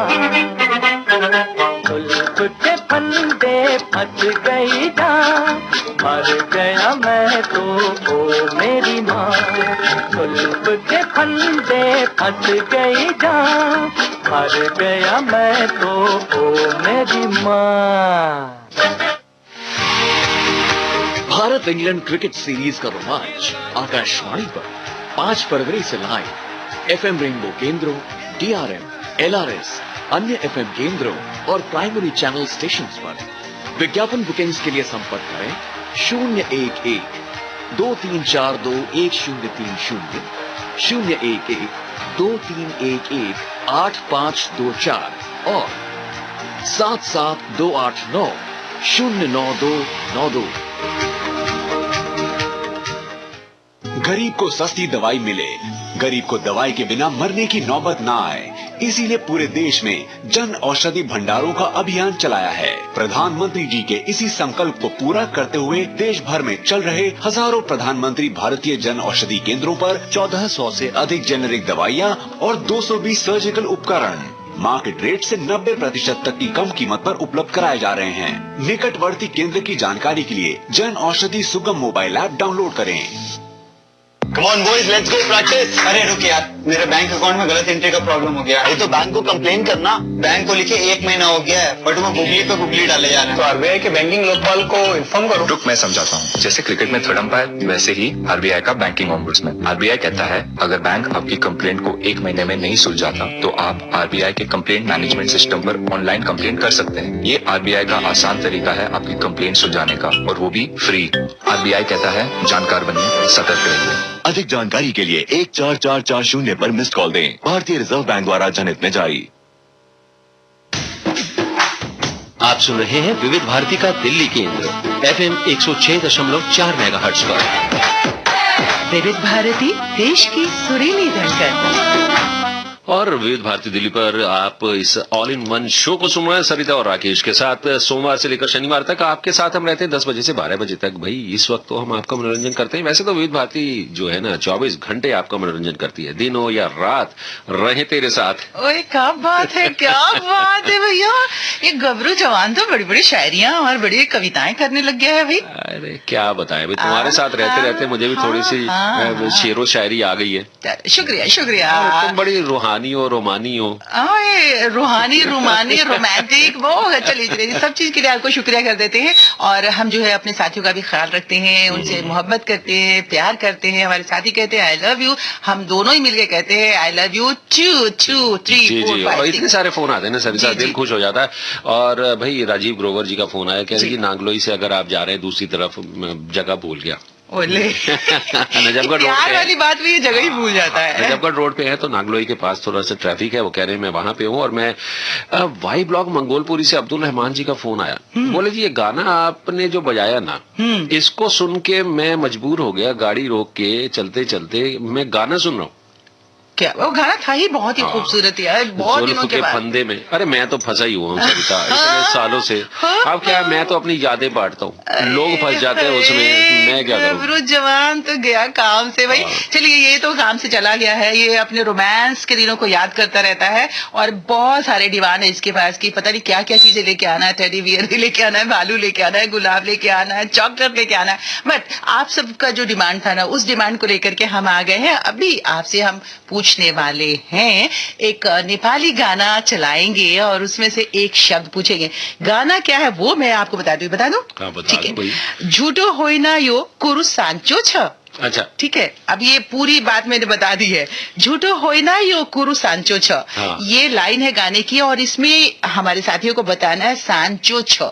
सुल्फ के फंदे फंस गई जान, मर गया मैं तो ओ मेरी माँ। सुल्फ के फंदे फंस गई जान, मर गया मैं तो ओ मेरी माँ। भारत इंग्लैंड क्रिकेट सीरीज का रोमांच आकाशवाणी पर 5 फरवरी से लाइव FM रेनबो केंद्रों, DRM, LRS, अन्य FM केंद्रों और प्राइमरी चैनल स्टेशंस पर। विज्ञापन बुकिंग्स के लिए संपर्क करें 011-2342-1030, 011-2311-8524 और 7728909292। गरीब को सस्ती दवाई मिले, गरीब को दवाई के बिना मरने की नौबत ना आए, इसीलिए पूरे देश में जन औषधि भंडारों का अभियान चलाया है। प्रधानमंत्री जी के इसी संकल्प को पूरा करते हुए देश भर में चल रहे हजारों प्रधानमंत्री भारतीय जन औषधि केंद्रों पर 1400 से अधिक जेनेरिक दवाइयाँ और 220 सर्जिकल उपकरण मार्केट रेट से 90% तक की कम कीमत पर उपलब्ध कराए जा रहे हैं। निकटवर्ती केंद्र की जानकारी के लिए जन औषधि सुगम मोबाइल ऐप डाउनलोड करें। Come on boys, let's go practice। अरे रुक यार, मेरे बैंक अकाउंट में गलत एंट्री का प्रॉब्लम हो गया है। तो बैंक को कंप्लेन करना। बैंक को लिखे 1 महीना हो गया है, बट वो गुगली पे गुगली डाले जा रहे हैं। तो आरबीआई के बैंकिंग लोकपाल को इन्फॉर्म करो। रुक, मैं समझाता हूँ। जैसे क्रिकेट में थर्ड अंपायर, वैसे ही आरबीआई का बैंकिंग ओम्बुड्समैन। आरबीआई कहता है अगर बैंक आपकी कंप्लेंट को 1 महीने में नहीं सुलझाता तो आप आरबीआई के कंप्लेंट मैनेजमेंट सिस्टम पर ऑनलाइन कंप्लेंट कर सकते हैं। ये आरबीआई का आसान तरीका है आपकी कंप्लेंट सुलझाने का, और वो भी फ्री। आरबीआई कहता है जानकार बनिए, सतर्क रहिए। अधिक जानकारी के लिए 14440 पर मिस्ड कॉल दें। भारतीय रिजर्व बैंक द्वारा जनहित में जारी। आप सुन रहे हैं विविध भारती का दिल्ली केंद्र FM 106.4 मेगाहर्ट्ज पर। विविध भारती, देश की सुरीली धड़कन। और विविध भारती दिल्ली पर आप इस ऑल इन वन शो को सुन रहे हैं सरिता और राकेश के साथ। सोमवार से लेकर शनिवार तक आपके साथ हम रहते हैं 10 बजे से 12 बजे तक। भाई इस वक्त तो हम आपका मनोरंजन करते हैं। वैसे तो विविध भारती जो है ना 24 घंटे आपका मनोरंजन करती है, दिन हो या रात, रहे तेरे साथ। ओए क्या बात है, क्या बात है भैया। ये गबरू जवान तो बड़ी बड़ी शायरियां और बड़ी कविताएं करने लग गया है भाई। अरे क्या बताएं भाई, तुम्हारे साथ रहते रहते मुझे भी थोड़ी सी शेरो शायरी आ गई है। शुक्रिया शुक्रिया। तुम बड़ी रूहानी हो, रोमानी हो। रूहानी, रोमानी, रोमांटिक, वो चलिए सब चीज के लिए आपको शुक्रिया कर देते हैं। और हम जो है अपने साथियों का भी ख्याल रखते हैं, उनसे मोहब्बत करते हैं, प्यार करते हैं। हमारे साथी कहते हैं आई लव यू, हम दोनों ही मिलके कहते हैं आई लव यू 2 2 3 4 5 6। इतने सारे फोन आते हैं ना सरिता, दिल खुश हो जाता है। और भाई राजीव ग्रोवर जी का फोन आया, कह रहे कि नागलोई से अगर आप जा रहे हैं दूसरी तरफ, जगह भूल गया। नजफगढ़ रोड वाली बात भी, ये जगह ही भूल जाता है। नजफगढ़ रोड पे है तो नागलोई के पास थोड़ा सा ट्रैफिक है। वो कह रहे हैं मैं वहां पे हूँ। और मैं वाई ब्लॉक मंगोलपुरी से अब्दुल रहमान जी का फोन आया, बोले जी ये गाना आपने जो बजाया ना, इसको सुन के मैं मजबूर हो गया, गाड़ी रोक के चलते चलते मैं गाना सुन रहा हूँ। क्या वो गाना था ही बहुत ही खूबसूरत यार, बहुत दिनों के बाद। फंदे में, अरे मैं तो फंसा ही हुआ हूँ सरिता इतने सालों से। अब क्या, मैं तो अपनी यादें बांटता हूँ, लोग फंस जाते हैं उसमें, मैं क्या करूँ। जवान तो गया काम से भाई। चलिए ये तो काम से चला गया है, ये अपने रोमांस के दिनों को याद करता रहता है। और बहुत सारे डिमांड है इसके पास की, पता नहीं क्या क्या चीजें लेके आना है, टेडी बियर लेके आना है, भालू लेके आना है, गुलाब लेके आना है, चॉकलेट लेके आना है। बट आप सबका जो डिमांड था ना, उस डिमांड को लेकर के हम आ गए हैं। अभी आपसे हम पूछने वाले हैं, एक नेपाली गाना चलाएंगे और उसमें से एक शब्द पूछेंगे। गाना क्या है वो मैं आपको बता दूं। ठीक है, झूठो होइना यो कुरु सांचो छ। अच्छा ठीक है, अब ये पूरी बात मैंने बता दी है। झूठो होइना यो कुरु सांचो छ, ये लाइन है गाने की। और इसमें हमारे साथियों को बताना है सांचो छ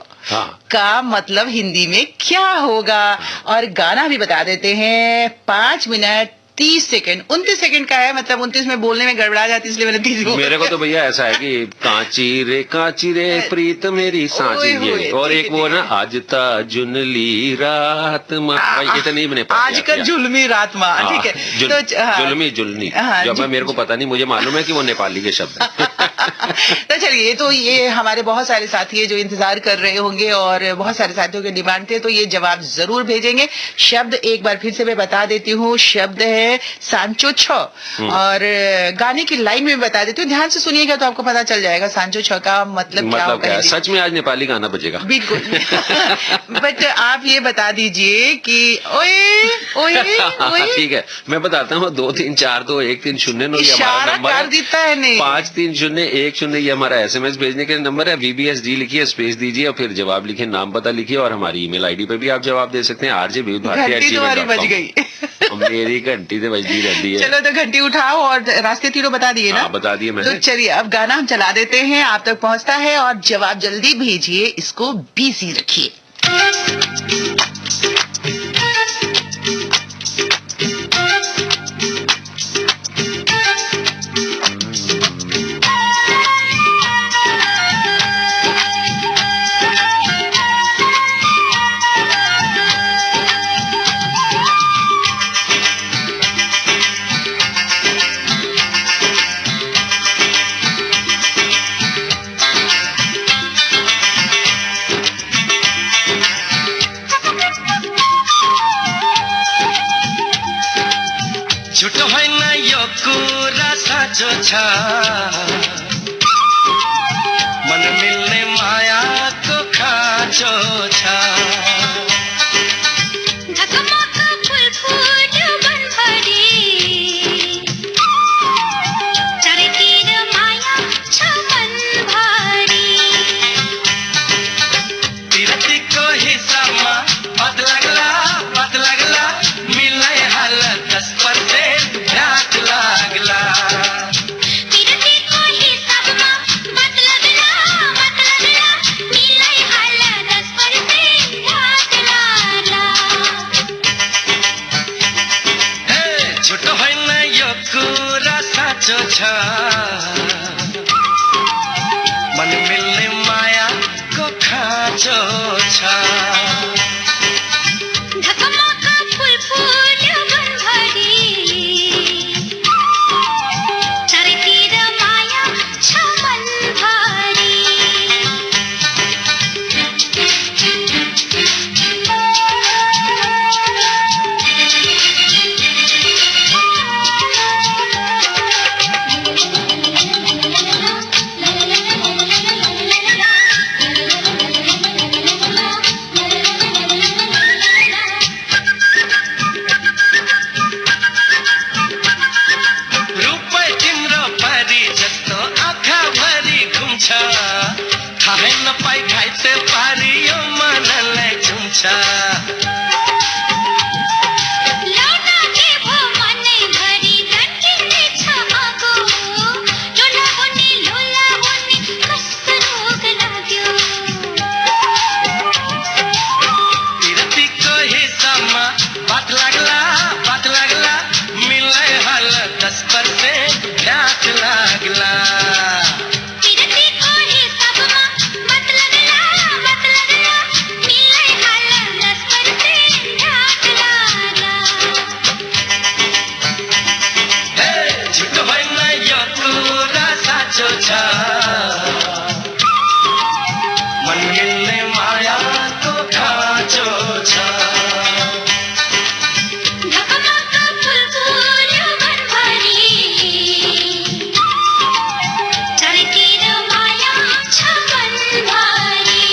का मतलब हिंदी में क्या होगा। और गाना भी बता देते हैं। 5 मिनट 30 सेकंड, 29 सेकंड का है, मतलब 29 में बोलने में गड़बड़ा जाती, इसलिए मैंने 30 बोला। मेरे को तो भैया ऐसा है कि कांची रे प्रीत मेरी सांची, ये और एक वो ना आज ता जुनली रात माँ, इतनी मैंने आज का जुल्मी रात माँ। ठीक है, जुलमी जुलनी, जब मेरे को पता नहीं, मुझे मालूम है कि वो नेपाली के शब्द है। तो चलिए, तो ये हमारे बहुत सारे साथी है जो इंतजार कर रहे होंगे और बहुत सारे साथियों के डिमांड थे, तो ये जवाब जरूर भेजेंगे। शब्द एक बार फिर से मैं बता देती हूँ, शब्द है सांचो छ, और गाने की लाइन में बता देती हूँ, ध्यान से सुनिएगा तो आपको पता चल जाएगा सांचो छ का मतलब क्या होगा। सच में आज नेपाली गाना बजेगा बिल्कुल। बट आप ये बता दीजिए कि ओए ओए ओए। ठीक है, मैं बताता हूँ 2 3 4 2 1 3 0 9 ये हमारा नंबर कर देता है नहीं 5 3 0 1 0 ये हमारा SMS भेजने के नंबर है। VBSD लिखिए, स्पेस दीजिए और फिर जवाब लिखिए, नाम पता लिखिए, और हमारी ईमेल आईडी पे भी आप जवाब दे सकते हैं। RJ विविध भारती बज गई। मेरी घंटी तो बजती रहती है। चलो तो घंटी उठाओ और रास्ते तीनों बता दिए ना? बता दिए मैंने। तो चलिए अब गाना हम चला देते हैं, आप तक पहुंचता है और जवाब जल्दी भेजिए, इसको बिजी रखिए। झुटो होइन यो कुरा साँचो छ, मन मिल्ने मायाको खाँचो छ। ढकमक फुल फुल्यो वनभरि, चारैतिर माया छ मनभरि। पिरतीको हिसाबमा पद लाग्ला मिल्नै हाल 10% भ्याट लाग्ला। पिरतीको हिसाबमा मत लाग्ला मिल्नै हाल 10% भ्याट लाग्ला। हे झुटो होइन यो कुरा साँचो छ, मन मिल्ने मायाको खाँचो छ। ढकमक फुल फुल्यो वनभरि, चारैतिर माया छ मनभरि। रूपै तिम्रो परी जस्तो आँखाभरि घुम्छ, थाहै नपाई घाइते पारी यो मनलाई झुम्छ। लौटा के भो मनैभरि धड्किँदैछ आगो, लोला हुने कस्तो रोग लाग्यो। पिरतीको हिसाबमा बात लाग्ला मिल्नै हाल 10% भ्याट लाग्ला। पिरतीको हिसाबमा मत लाग्ला मिल्नै हाल 10% भ्याट लाग्ला। हे झुटो होइन यो कुरा साँचो छ, मन मिल्ने मायाको खाँचो छ। ढकमक फुल फुल्यो वनभरि, चारैतिर माया छ मनभरि।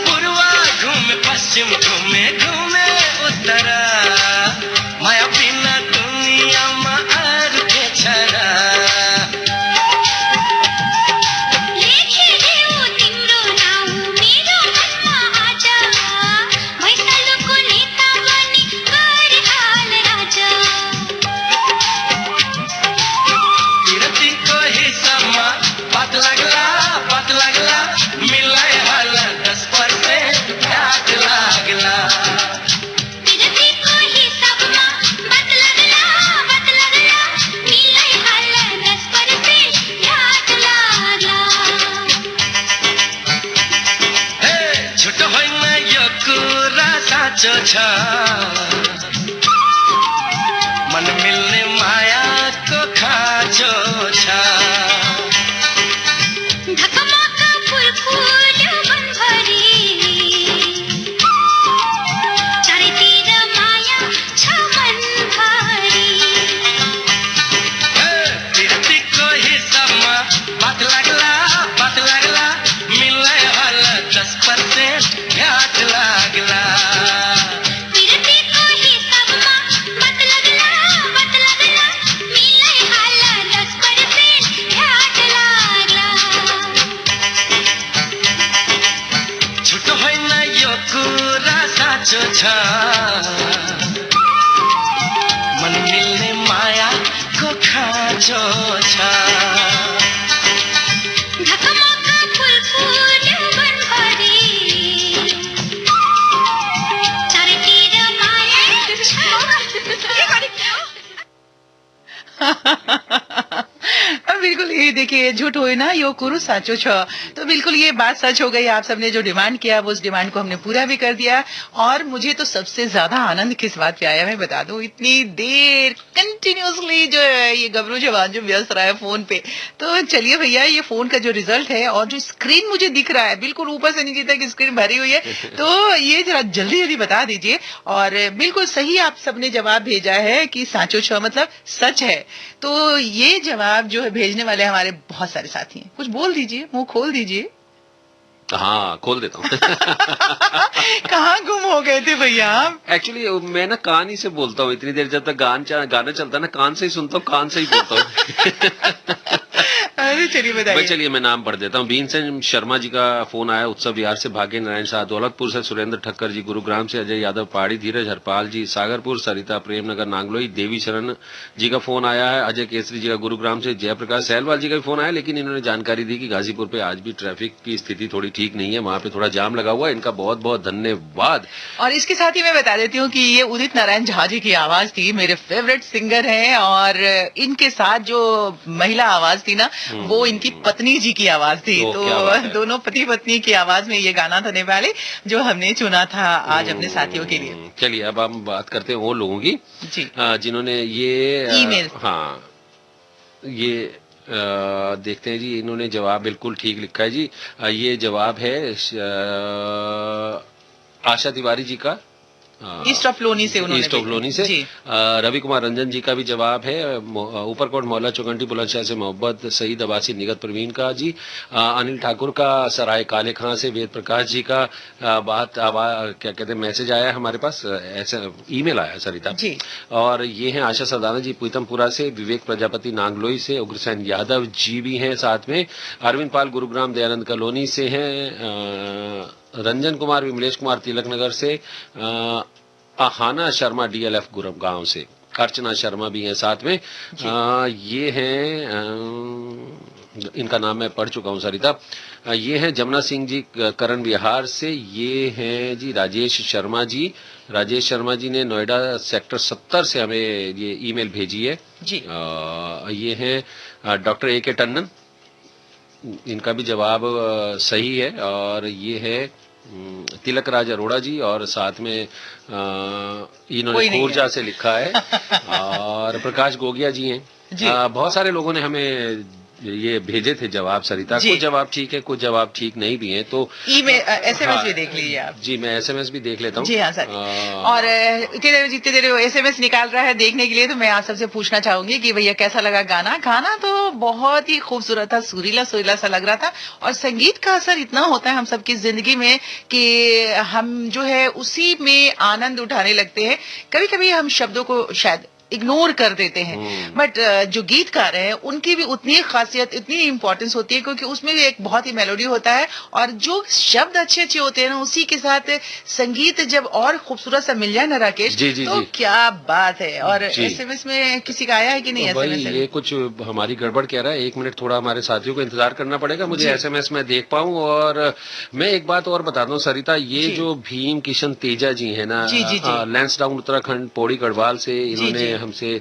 पूर्व घुमे पश्चिम घुमे उत्तर, माया बिना दुनियाँमा अरू के छ र। लेखिदेऊ तिम्रो नाउँ मेरो मनमा आज, भैँसालोको नेता बनी गरिहाल राजा। पिरतीको हिसाबमा बात लाग्ला मिल्नै हाल 10% भ्याट लाग्ला। साचो छा मन मिलने माया को खाचो छा धकमका फूल फूल मन भरी चारे तीर माया छ मन भारी प्रीति को हिसाब में बात लगला मिले हल 10% घाट लागला प्रीति को हिसाब में बात लगला मिले हाल 10% घाट लागला छुट होइन यो कुरा साँचो छ मन मिल्ने माया को खाँचो छ धकमका फूल फूल मन भरी चारे तीर माया अब बिल्कुल ये देखिए, झूठ होए ना यो कुरु साचो छ। तो बिल्कुल ये बात सच हो गई। आप सबने जो डिमांड किया वो उस डिमांड को हमने पूरा भी कर दिया। और मुझे तो सबसे ज्यादा आनंद किस बात पे आया मैं बता दूं, इतनी देर कंटिन्यूसली जो है ये गबरू जवान जो व्यस्त रहा है फोन पे। तो चलिए भैया, ये फोन का जो रिजल्ट है और जो स्क्रीन मुझे दिख रहा है बिल्कुल ऊपर से नीचे तक स्क्रीन भरी हुई है, तो ये जरा जल्दी जल्दी बता दीजिए। और बिल्कुल सही आप सबने जवाब भेजा है कि साचो छ मतलब सच है। तो ये जवाब जो है भेजने वाले हमारे बहुत सारे साथी हैं। कुछ बोल दीजिए, मुंह खोल दीजिए। हाँ, खोल देता हूँ। कहाँ गुम हो गए थे भैया आप? एक्चुअली मैं ना कान ही से बोलता हूँ इतनी देर, जब तक गाना चलता है ना कान से ही सुनता हूँ, कान से ही बोलता हूँ। अरे चलिए बताइए। चलिए मैं नाम पढ़ देता हूँ। भीमसेन शर्मा जी का फोन आया, उत्सव बिहार से भाग्य नारायण शाह, दौलतपुर से सुरेंद्र ठक्कर जी, गुरुग्राम से अजय यादव पहाड़ी, धीरज हरपाल जी सागरपुर, सरिता प्रेमनगर नांगलोई, देवी शरण जी का फोन आया है, अजय केसरी जी का गुरुग्राम से, जयप्रकाश सहलवाल जी का भी फोन आया, लेकिन इन्होंने जानकारी दी कि गाजीपुर पे आज भी ट्रैफिक की स्थिति थोड़ी ठीक नहीं है, वहां पे थोड़ा जाम लगा हुआ है। इनका बहुत बहुत धन्यवाद। और इसके साथ ही मैं बता देती हूँ कि ये उदित नारायण झा जी की आवाज थी, मेरे फेवरेट सिंगर हैं। और इनके साथ जो महिला आवाज थी ना वो इनकी पत्नी जी की आवाज थी। तो दोनों पति पत्नी की आवाज में ये गाना था नेपाली जो हमने चुना था आज अपने साथियों के लिए। चलिए अब हम बात करते हैं वो लोगों की जी जिन्होंने ये ईमेल ये देखते हैं जी। इन्होंने जवाब बिल्कुल ठीक लिखा है जी। ये जवाब है आशा तिवारी जी का, ईस्ट ऑफ लोनी से उन्होंने ईस्ट ऑफ लोनी से। रवि कुमार रंजन जी का भी जवाब है, ऊपरकोट मोहल्ला चौकंटी बुलंदशहर से मोहब्बत सईद अब्बासी निगत प्रवीण का जी। अनिल ठाकुर का सराय काले खां से, वेद प्रकाश जी का क्या कहते हैं मैसेज आया है हमारे पास, ऐसा ईमेल आया सरिता जी। और ये हैं आशा सदाना जी पीतमपुरा से, विवेक प्रजापति नांगलोई से, उग्रसेन यादव जी भी हैं साथ में, अरविंद पाल गुरुग्राम दयानंद कॉलोनी से हैं, रंजन कुमार विमलेश कुमार तिलक नगर से, आहाना शर्मा डीएलएफ गुरुग्राम से, अर्चना शर्मा भी हैं साथ में। ये हैं इनका नाम मैं पढ़ चुका हूं सरिता। ये हैं जमुना सिंह जी करण बिहार से। ये हैं जी राजेश शर्मा जी। राजेश शर्मा जी ने नोएडा सेक्टर 70 से हमें ये ईमेल भेजी है जी। ये हैं डॉक्टर ए के टंडन, इनका भी जवाब सही है। और ये है तिलक राज अरोड़ा जी, और साथ में इन्होंने ऊर्जा से लिखा है। और प्रकाश गोगिया जी हैं। बहुत सारे लोगों ने हमें ये भेजे थे जवाब सरिता। कुछ जवाब ठीक है, कुछ जवाब ठीक नहीं भी हैं। तो ईमेल एसएमएस भी देख लीजिए आप। जी मैं एसएमएस भी देख लेता हूँ। जी हाँ सर। और जितने देर एसएमएस निकाल रहा है देखने के लिए, तो मैं आप सबसे पूछना चाहूंगी कि भैया कैसा लगा गाना। गाना तो बहुत ही खूबसूरत था, सुरीला सुरीला सा लग रहा था। और संगीत का असर इतना होता है हम सबकी जिंदगी में कि हम जो है उसी में आनंद उठाने लगते हैं। कभी कभी हम शब्दों को शायद इग्नोर कर देते हैं, बट जो गीतकार हैं उनकी भी उतनी खासियत, इतनी इंपॉर्टेंस होती है, क्योंकि उसमें भी एक बहुत ही मेलोडी होता है। और जो शब्द अच्छे अच्छे होते हैं ना, उसी के साथ संगीत जब और खूबसूरत सा मिल जाए ना राकेश, तो क्या बात है। और एसएमएस में किसी का आया है कि नहीं? एसएमएस ये कुछ हमारी गड़बड़ कह रहा है, 1 मिनट थोड़ा हमारे साथियों को इंतजार करना पड़ेगा, मुझे एसएमएस में देख पाऊं। और मैं एक बात और बता दूं सरिता, ये जो भीम किशन तेजा जी है ना, लैंसडाउन उत्तराखंड पौड़ी गढ़वाल से, इन्होंने हमसे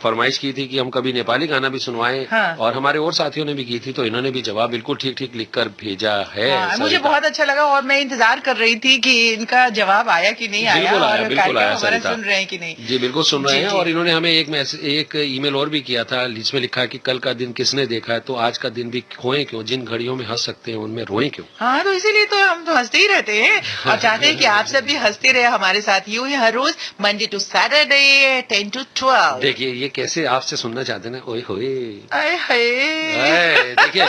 फरमाइश की थी कि हम कभी नेपाली गाना भी सुनवाएं। हाँ। और हमारे और साथियों ने भी की थी, तो इन्होंने भी जवाब बिल्कुल ठीक ठीक लिखकर भेजा है। हाँ, मुझे बहुत अच्छा लगा और मैं इंतजार कर रही थी कि इनका जवाब आया कि नहीं आया, बिल्कुल आया, और बिल्कुल आया हमारा सरिता। सुन रहे हैं कि नहीं। जी बिल्कुल सुन रहे जी, हैं। जी। और इन्होंने हमें एक ईमेल और भी किया था, जिसमें लिखा है कि कल का दिन किसने देखा है, तो आज का दिन भी खोए क्यों, जिन घड़ियों में हंस सकते हैं उनमें रोए क्यों। हाँ, तो इसीलिए तो हम तो हंसते ही रहते हैं और चाहते हैं कि आप सब भी हंसते रहे हमारे साथ यूं ही हर रोज मंडे टू सैटरडे 10 to 12। देखिए ये कैसे आपसे सुनना चाहते हैं ना, ओए होए। आए हाय। देखिए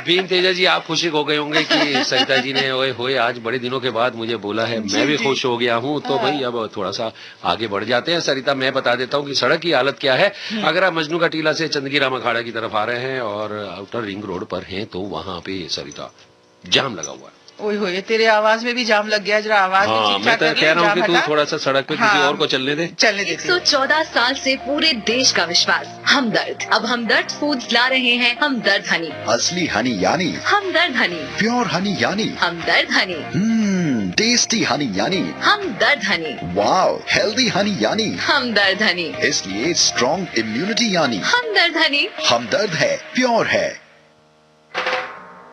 भीम तेजा जी, आप खुशी हो गए होंगे कि सरिता जी ने ओए होए आज बड़े दिनों के बाद मुझे बोला है, मैं भी खुश हो गया हूँ। तो भाई अब थोड़ा सा आगे बढ़ जाते हैं। सरिता, मैं बता देता हूँ कि सड़क की हालत क्या है। अगर आप मजनू का टीला से चंदगी राम अखाड़ा की तरफ आ रहे हैं और आउटर रिंग रोड पर हैं, तो वहां पे सरिता जाम लगा हुआ है। ओए होए, तेरे आवाज में भी जाम लग गया, जरा आवाज में हाँ, मैं तो कह रहा हूँ कि तू थोड़ा सा सड़क पे किसी और को चलने दे। चलने दे। 114 साल से पूरे देश का विश्वास, हमदर्द। अब हमदर्द फूड्स ला रहे हैं हमदर्द हनी। असली हनी यानी हमदर्द हनी, प्योर हनी यानी हमदर्द हनी, टेस्टी हनी यानी हमदर्द हनी, वाओ हेल्दी हनी यानी हमदर्द हनी, इसलिए स्ट्रॉन्ग इम्यूनिटी यानी हमदर्द हनी। हमदर्द है, प्योर है।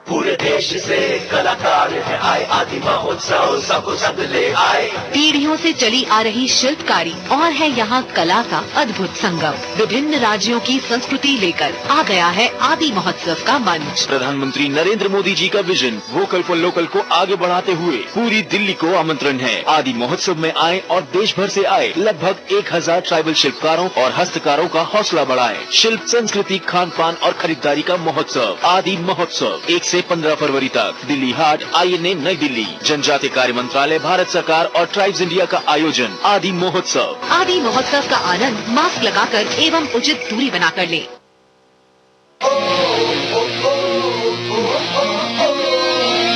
पूरे देश से कलाकार है आए, आदि महोत्सव सबको संग ले आए। पीढ़ियों से चली आ रही शिल्पकारी और है यहाँ कला का अद्भुत संगम। विभिन्न राज्यों की संस्कृति लेकर आ गया है आदि महोत्सव का मंच। प्रधानमंत्री नरेंद्र मोदी जी का विजन वोकल फॉर लोकल को आगे बढ़ाते हुए पूरी दिल्ली को आमंत्रण है। आदि महोत्सव में आए और देश भर से आए लगभग 1000 ट्राइबल शिल्पकारों और हस्तकारों का हौसला बढ़ाए। शिल्प, संस्कृति, खान पान और खरीदारी का महोत्सव आदि महोत्सव 1 से 15 फरवरी तक, दिल्ली हाट, INA, नई दिल्ली। जनजातीय कार्य मंत्रालय, भारत सरकार और ट्राइब्स इंडिया का आयोजन। आदि महोत्सव। आदि महोत्सव का आनंद मास्क लगाकर एवं उचित दूरी बनाकर लें।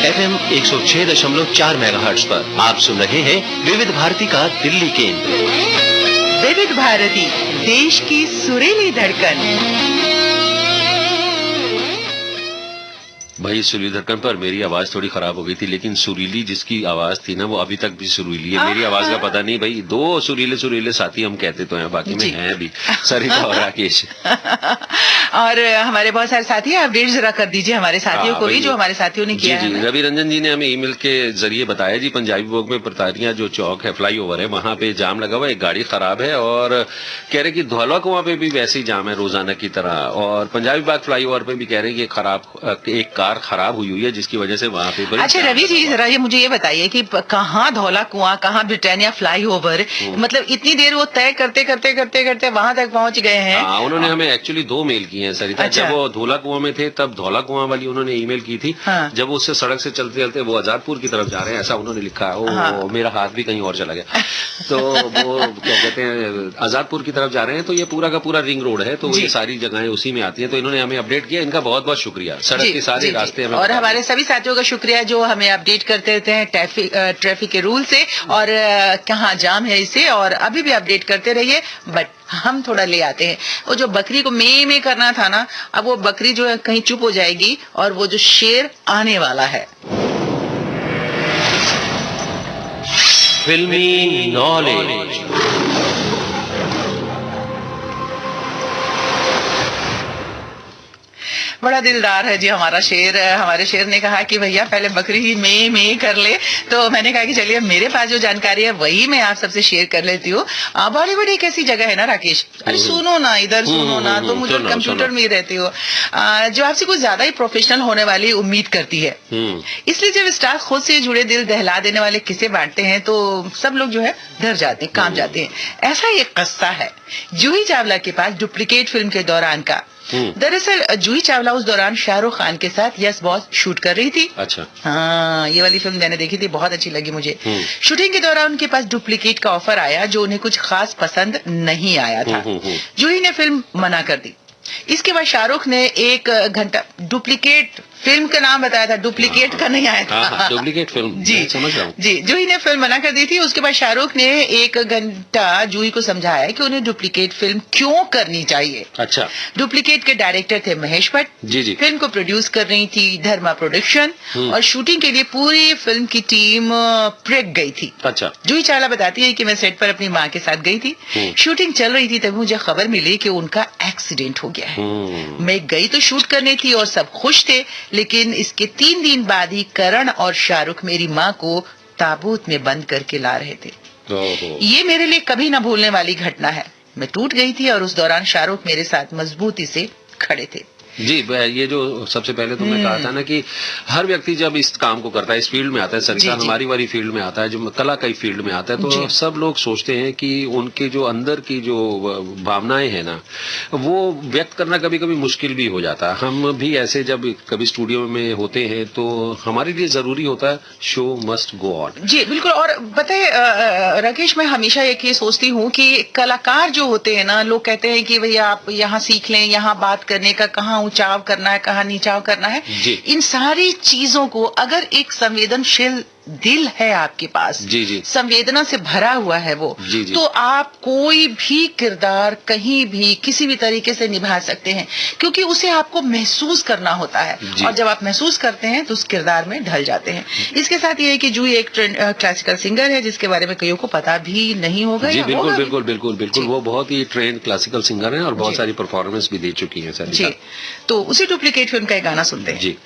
FM 106.4 मेगाहर्ट्ज पर आप सुन रहे हैं विविध भारती का दिल्ली केंद्र। विविध भारती, देश की सुरीली धड़कन। भाई सुरीली धड़कन पर मेरी आवाज थोड़ी खराब हो गई थी, लेकिन सुरीली जिसकी आवाज थी ना वो अभी तक भी सुरीली है। मेरी आवाज का पता नहीं भाई, 2 सुरीले साथी हम कहते तो हैं, बाकी में हैं भी सरिता और राकेश। और हमारे बहुत सारे साथी हैं, अपडेट जरा कर दीजिए हमारे साथियों को भी, जो हमारे साथियों ने किया है। रवि रंजन जी ने हमें ईमेल के जरिए बताया जी, पंजाबी बोग में प्रतारिया जो चौक है, फ्लाईओवर है, वहां पे जाम लगा हुआ है, एक गाड़ी खराब है और कह रहे कि धौला कुआं पे भी वैसे ही जाम है रोजाना की तरह। और पंजाबी बाग फ्लाईओवर पे भी कह रहे हैं कि एक कार खराब हुई है जिसकी वजह से वहां पे। अच्छा रवि जी, जरा ये मुझे ये बताइए कि कहाँ धौला कुआं, कहाँ ब्रिटानिया फ्लाईओवर, मतलब इतनी देर वो तय करते करते करते करते वहां तक पहुंच गए हैं। उन्होंने हमें एक्चुअली 2 मेल किए हैं सरिता। अच्छा। जब वो धौला कुआं में थे तब धौला कुआं वाली उन्होंने ईमेल की थी। हाँ। जब उससे सड़क से चलते चलते वो आजादपुर की तरफ जा रहे हैं ऐसा उन्होंने लिखा है। हाँ। मेरा हाथ भी कहीं और चला गया। तो वो क्या कहते हैं, आजादपुर की तरफ जा रहे हैं, तो ये पूरा का पूरा रिंग रोड है, तो ये सारी जगहें उसी में आती है। तो इन्होंने हमें अपडेट किया, इनका बहुत बहुत शुक्रिया। सड़क के सारे रास्ते हमें, और हमारे सभी साथियों का शुक्रिया जो हमें अपडेट करते रहते हैं ट्रैफिक के रूल से और कहाँ जाम है इसे, और अभी भी अपडेट करते रहिए। बट हम थोड़ा ले आते हैं, वो जो बकरी को में करना था ना, अब वो बकरी जो है कहीं चुप हो जाएगी और वो जो शेर आने वाला है। फिल्मी नॉलेज। बड़ा दिलदार है जी हमारा शेर। हमारे शेर ने कहा कि भैया पहले बकरी ही में कर ले, तो मैंने कहा कि चलिए मेरे पास जो जानकारी है वही मैं आप सबसे शेयर कर लेती हूँ। बॉलीवुड एक ऐसी जगह है ना राकेश, अरे सुनो ना, इधर सुनो ना, तो मुझे कंप्यूटर में ही रहती हो, जो आपसे कुछ ज्यादा ही प्रोफेशनल होने वाली उम्मीद करती है। इसलिए जब स्टार खुद से जुड़े दिल दहला देने वाले किस्से बांटते हैं तो सब लोग जो है डर जाते हैं, कांप जाते हैं। ऐसा एक किस्सा है जूही चावला के पास डुप्लीकेट फिल्म के दौरान का। दरअसल जूही चावला उस दौरान शाहरुख खान के साथ यस बॉस शूट कर रही थी। अच्छा। हाँ, ये वाली फिल्म मैंने देखी थी, बहुत अच्छी लगी मुझे। शूटिंग के दौरान उनके पास डुप्लीकेट का ऑफर आया जो उन्हें कुछ खास पसंद नहीं आया था। जूही ने फिल्म मना कर दी। इसके बाद शाहरुख ने 1 घंटा डुप्लीकेट फिल्म का नाम बताया था, डुप्लीकेट का नहीं आया था। डुप्लीकेट फिल्म, जी समझ रहा हूँ। जी, जूही ने फिल्म मना कर दी थी। उसके बाद शाहरुख ने 1 घंटा जूही को समझाया कि उन्हें डुप्लीकेट फिल्म क्यों करनी चाहिए। अच्छा। डुप्लीकेट के डायरेक्टर थे महेश भट्ट। जी। फिल्म को प्रोड्यूस कर रही थी धर्मा प्रोडक्शन और शूटिंग के लिए पूरी फिल्म की टीम प्रेग गई थी। अच्छा। जूही चावला बताती है कि मैं सेट पर अपनी माँ के साथ गई थी, शूटिंग चल रही थी, तभी मुझे खबर मिली कि उनका एक्सीडेंट हो गया है। मैं गई तो शूट करने थी और सब खुश थे, लेकिन इसके 3 दिन बाद ही करण और शाहरुख मेरी माँ को ताबूत में बंद करके ला रहे थे। ये मेरे लिए कभी न भूलने वाली घटना है। मैं टूट गई थी और उस दौरान शाहरुख मेरे साथ मजबूती से खड़े थे। जी, ये जो सबसे पहले तुमने कहा था ना कि हर व्यक्ति जब इस काम को करता है, इस फील्ड में आता है, सरिता हमारी वाली फील्ड में आता है, जो कला की फील्ड में आता है, तो सब लोग सोचते हैं कि उनके जो अंदर की जो भावनाएं हैं ना, वो व्यक्त करना कभी कभी मुश्किल भी हो जाता है। हम भी ऐसे जब कभी स्टूडियो में होते हैं तो हमारे लिए जरूरी होता है शो मस्ट गो ऑन। जी बिल्कुल। और पता है राकेश, मैं हमेशा एक ये सोचती हूँ कि कलाकार जो होते हैं ना, लोग कहते हैं कि भैया आप यहाँ सीख लें, यहाँ बात करने का कहाँ ऊंचाव करना है, कहाँ नीचाव करना है। इन सारी चीजों को अगर एक संवेदनशील दिल है आपके पास, जी। संवेदना से भरा हुआ है वो, तो आप कोई भी किरदार कहीं भी किसी भी तरीके से निभा सकते हैं, क्योंकि उसे आपको महसूस करना होता है और जब आप महसूस करते हैं तो उस किरदार में ढल जाते हैं। इसके साथ ये है कि जूही एक क्लासिकल सिंगर है जिसके बारे में कईयों को पता भी नहीं होगा। जी बिल्कुल। वो बहुत ही ट्रेंड क्लासिकल सिंगर है और बहुत सारी परफॉर्मेंस भी दे चुकी है सर। जी, तो उसी डुप्लीकेट फिल्म का एक गाना सुनते हैं। जी।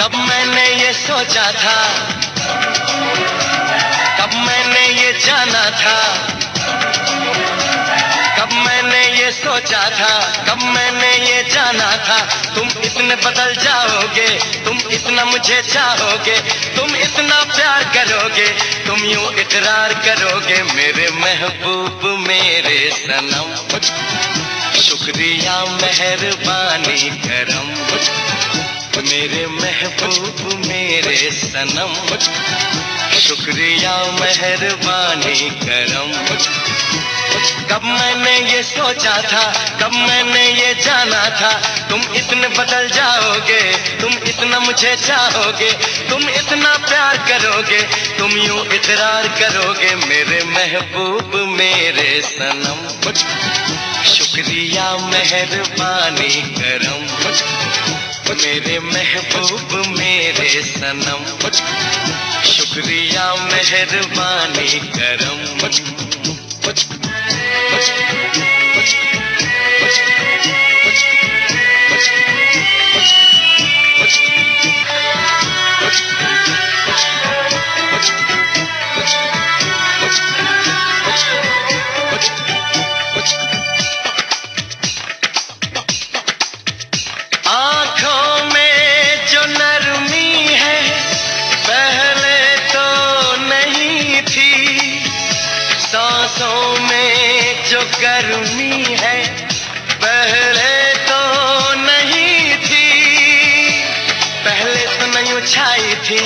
कब मैंने ये सोचा था, कब मैंने ये जाना था, कब मैंने ये सोचा था, कब मैंने ये जाना था, तुम इतने बदल जाओगे, तुम इतना मुझे चाहोगे, तुम इतना प्यार करोगे, तुम यूं इकरार करोगे मेरे महबूब मेरे सनम। शुक्रिया मेहरबानी करम मेरे महबूब मेरे सनम, शुक्रिया मेहरबानी करम। कब मैंने ये सोचा था, कब मैंने ये जाना था, तुम इतने बदल जाओगे, तुम इतना मुझे चाहोगे, तुम इतना प्यार करोगे, तुम यूं इकरार करोगे मेरे महबूब मेरे सनम। शुक्रिया मेहरबानी करम मेरे महबूब मेरे सनम, शुक्रिया मेहरबानी करम। गर्मी है पहले तो नहीं थी, पहले तो नहीं उछाई थी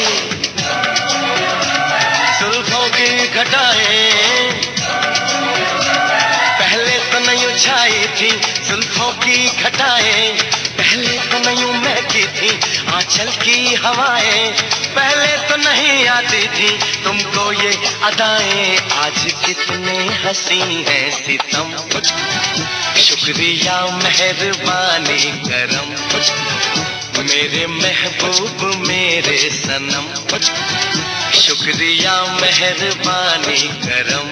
जुल्फों की घटाएं, पहले तो नहीं उछाई थी जुल्फों की घटाएं, पहले तो नहीं महकी थी हिमाचल की हवाएं पहले तो नहीं आती थी तुमको ये अदाएं, आज कितने हंसी है सितम, शुक्रिया मेहरबानी करम, मेरे महबूब मेरे सनम, शुक्रिया मेहरबानी करम।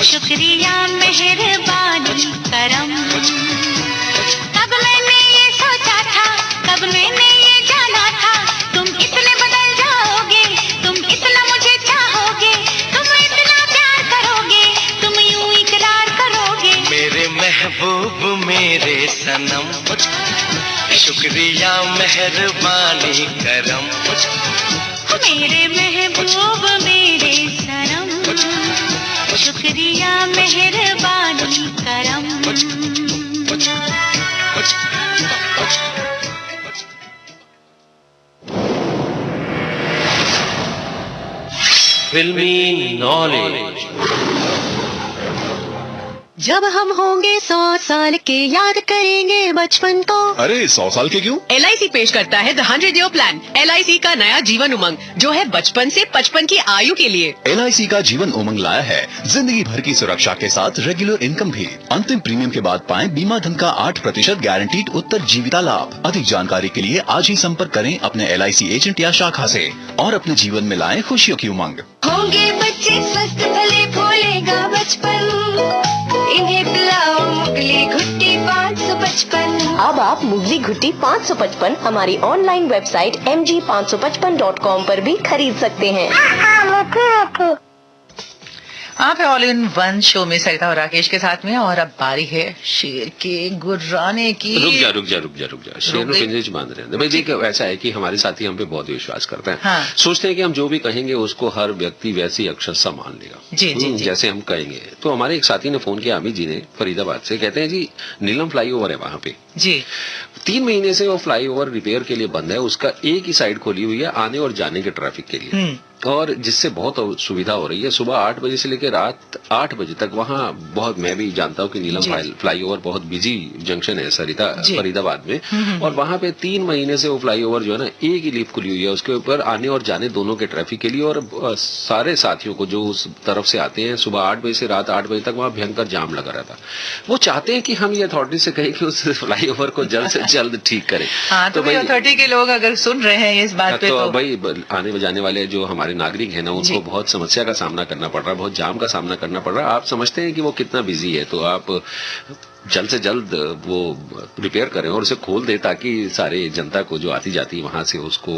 शुक्रिया मेहरबानी करम। कब मैंने ये सोचा था, कब मैंने ये जाना था, तुम इतने बदल जाओगे, तुम इतना मुझे चाहोगे, तुम इतना प्यार करोगे, तुम यूं इकरार करोगे। मेरे महबूब मेरे सनम, शुक्रिया मेहरबानी करम। मेरे महबूब मेरे सनम, शुक्रिया मेहरबानी करम। फिल्मी नॉलेज। जब हम होंगे 100 साल के याद करेंगे बचपन को। अरे 100 साल के क्यों? LIC पेश करता है द 100-year प्लान, LIC का नया जीवन उमंग, जो है बचपन से 55 की आयु के लिए। LIC का जीवन उमंग लाया है जिंदगी भर की सुरक्षा के साथ रेगुलर इनकम भी। अंतिम प्रीमियम के बाद पाएं बीमा धन का 8% गारंटीड उत्तर जीविता लाभ। अधिक जानकारी के लिए आज ही संपर्क करें अपने LIC एजेंट या शाखा से और अपने जीवन में लाएं खुशियों की उमंग। होंगे बच्चे स्वस्थ भले, भूलेगा बचपन, इन्हें पिलाओ मुगली घुट्टी 555। अब आप मुगली घुट्टी 555 हमारी ऑनलाइन वेबसाइट mg555.com पर भी खरीद सकते हैं। आप है ऑल इन वन शो में सरिता और राकेश के साथ में, और अब बारी है शेर के गुर्राने की। रुक जा शेर को पिंजरे बांध रहे हैं भाई। देखिए ऐसा है कि हमारे साथी हम पे बहुत विश्वास करते हैं। हाँ। सोचते हैं कि हम जो भी कहेंगे उसको हर व्यक्ति वैसी अक्षरशः मान लेगा। जी। जैसे हम कहेंगे। तो हमारे एक साथी ने फोन किया अमित जी ने फरीदाबाद से, कहते हैं जी नीलम फ्लाईओवर है वहां पे जी, 3 महीने से वो फ्लाईओवर रिपेयर के लिए बंद है। उसका एक ही साइड खोली हुई है आने और जाने के ट्रैफिक के लिए, और जिससे बहुत सुविधा हो रही है। सुबह 8 बजे से लेकर रात 8 बजे तक वहाँ बहुत, मैं भी जानता हूँ कि नीलम फ्लाईओवर बहुत बिजी जंक्शन है फरीदाबाद में, और वहाँ पे 3 महीने से वो फ्लाईओवर जो है ना एक ही लिफ्ट खुली हुई है, उसके ऊपर आने और जाने दोनों के ट्रैफिक के लिए। और सारे साथियों को जो उस तरफ से आते हैं सुबह 8 बजे से रात 8 बजे तक वहाँ भयंकर जाम लगा रहता। वो चाहते हैं कि हम ये अथॉरिटी से कहें कि उस फ्लाईओवर को जल्द से जल्द ठीक करें। हाँ, तो भाई अथॉरिटी के लोग अगर सुन रहे हैं इस बात पे तो भाई आने जाने वाले जो हमारे नागरिक है ना, उनको बहुत समस्या का सामना करना पड़ रहा है, बहुत जाम का सामना करना पड़ रहा है। आप समझते हैं कि वो कितना बिजी है, तो आप जल्द से जल्द वो रिपेयर करें और उसे खोल दे, ताकि सारे जनता को जो आती जाती है वहां से उसको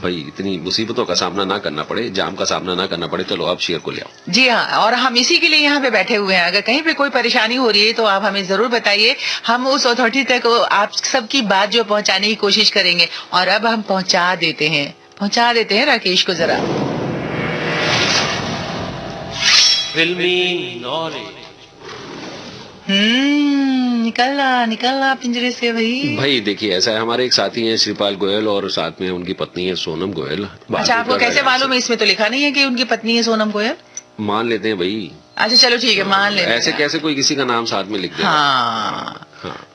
भाई इतनी मुसीबतों का सामना ना करना पड़े, जाम का सामना ना करना पड़े। चलो आप शेयर को ले आओ। जी हाँ, और हम इसी के लिए यहाँ पे बैठे हुए हैं। अगर कहीं पे कोई परेशानी हो रही है तो आप हमें जरूर बताइए, हम उस अथॉरिटी तक आप सबकी बात जो पहुंचाने की कोशिश करेंगे। और अब हम पहुंचा देते हैं राकेश को जरा फिल्मी नॉलेज। निकलना पिंजरे से भाई। देखिए ऐसा है, हमारे एक साथी हैं श्रीपाल गोयल और साथ में उनकी पत्नी है सोनम गोयल। अच्छा, आपको कैसे मालूम है? इसमें तो लिखा नहीं है कि उनकी पत्नी है सोनम गोयल। मान लेते हैं भाई। अच्छा चलो ठीक है, मान लेते हैं। ऐसे कैसे कोई किसी का नाम साथ में लिख दे? हाँ,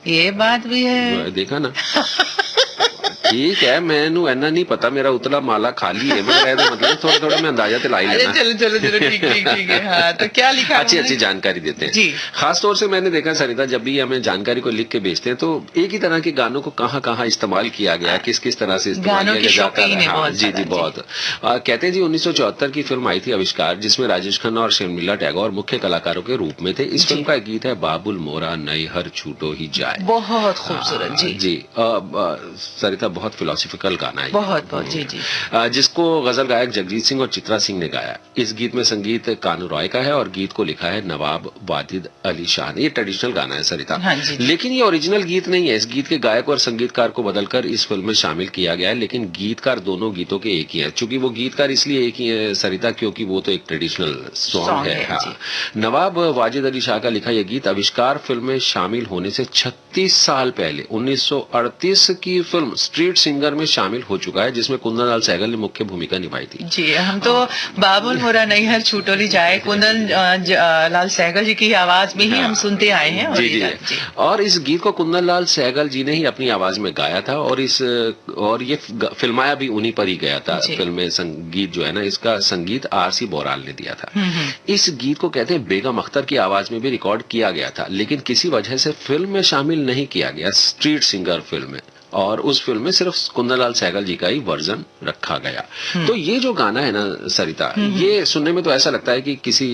ये बात भी है। देखा ना ठीक है, मैनू इन्ना नहीं पता, मेरा उतला माला खाली है, मैं मतलब थोड़ा थोड़ा मैं अंदाजा तो ला ही लेना। चलो चलो चलो, ठीक ठीक ठीक है। हाँ, तो क्या लिखा? अच्छी अच्छी जानकारी देते हैं जी। खास तौर से मैंने देखा सरिता, जब भी हमें जानकारी को लिख के भेजते हैं तो एक ही तरह के गानों को कहाँ कहाँ इस्तेमाल किया गया, किस किस तरह से इस्तेमाल किया जाता है। हाँ, जी जी बहुत। कहते हैं जी 1974 की फिल्म आई थी आविष्कार, जिसमें राजेश खन्ना और शर्मिला टैगोर मुख्य कलाकारों के रूप में थे। इस फिल्म का एक गीत है बाबुल मोरा नई हर छूटो ही जाए, बहुत खूबसूरत। जी जी सरिता, बहुत फिलोसफिकल गाना है, बहुत बहुत। जी जी। जिसको गजल गायक जगजीत सिंह और चित्रा सिंह ने गाया। इस गीत में संगीत कानू रॉय का है और गीत को लिखा है नवाब वाजिद अली शाह ने। ये ट्रेडिशनल गाना है सरिता। हाँ जी। लेकिन ये ओरिजिनल गीत नहीं है। इस गीत के गायक और संगीतकार को बदलकर इस फिल्म में शामिल किया गया है, लेकिन गीतकार दोनों गीतों के एक ही है। चूंकि वो गीतकार इसलिए एक ही है सरिता, क्योंकि वो तो एक ट्रेडिशनल सॉन्ग है। हाँ। नवाब वाजिद अली शाह का लिखा यह गीत आविष्कार फिल्म में शामिल होने से 36 साल पहले 1938 की फिल्म स्ट्रीट सिंगर में शामिल हो चुका है, जिसमें कुंदन लाल सहगल ने मुख्य भूमिका निभाई थी। जी, हम तो बाबुल मोरा नहीं हर छूटोली जाए कुंदन लाल सहगल जी की आवाज में ही हम सुनते आए हैं। जी जी। और इस गीत को कुंदन लाल सहगल जी ने ही अपनी आवाज में गाया था और ये फिल्माया भी उन्हीं पर ही गया था। फिल्म में संगीत जो है ना, इसका संगीत आरसी बोराल ने दिया था। इस गीत को कहते हैं बेगम अख्तर की आवाज में भी रिकॉर्ड किया गया था, लेकिन किसी वजह से फिल्म में शामिल नहीं किया गया, स्ट्रीट सिंगर फिल्म में। और उस फिल्म में सिर्फ कुंदन लाल सहगल जी का ही वर्जन रखा गया। तो ये जो गाना है ना सरिता, ये सुनने में तो ऐसा लगता है कि किसी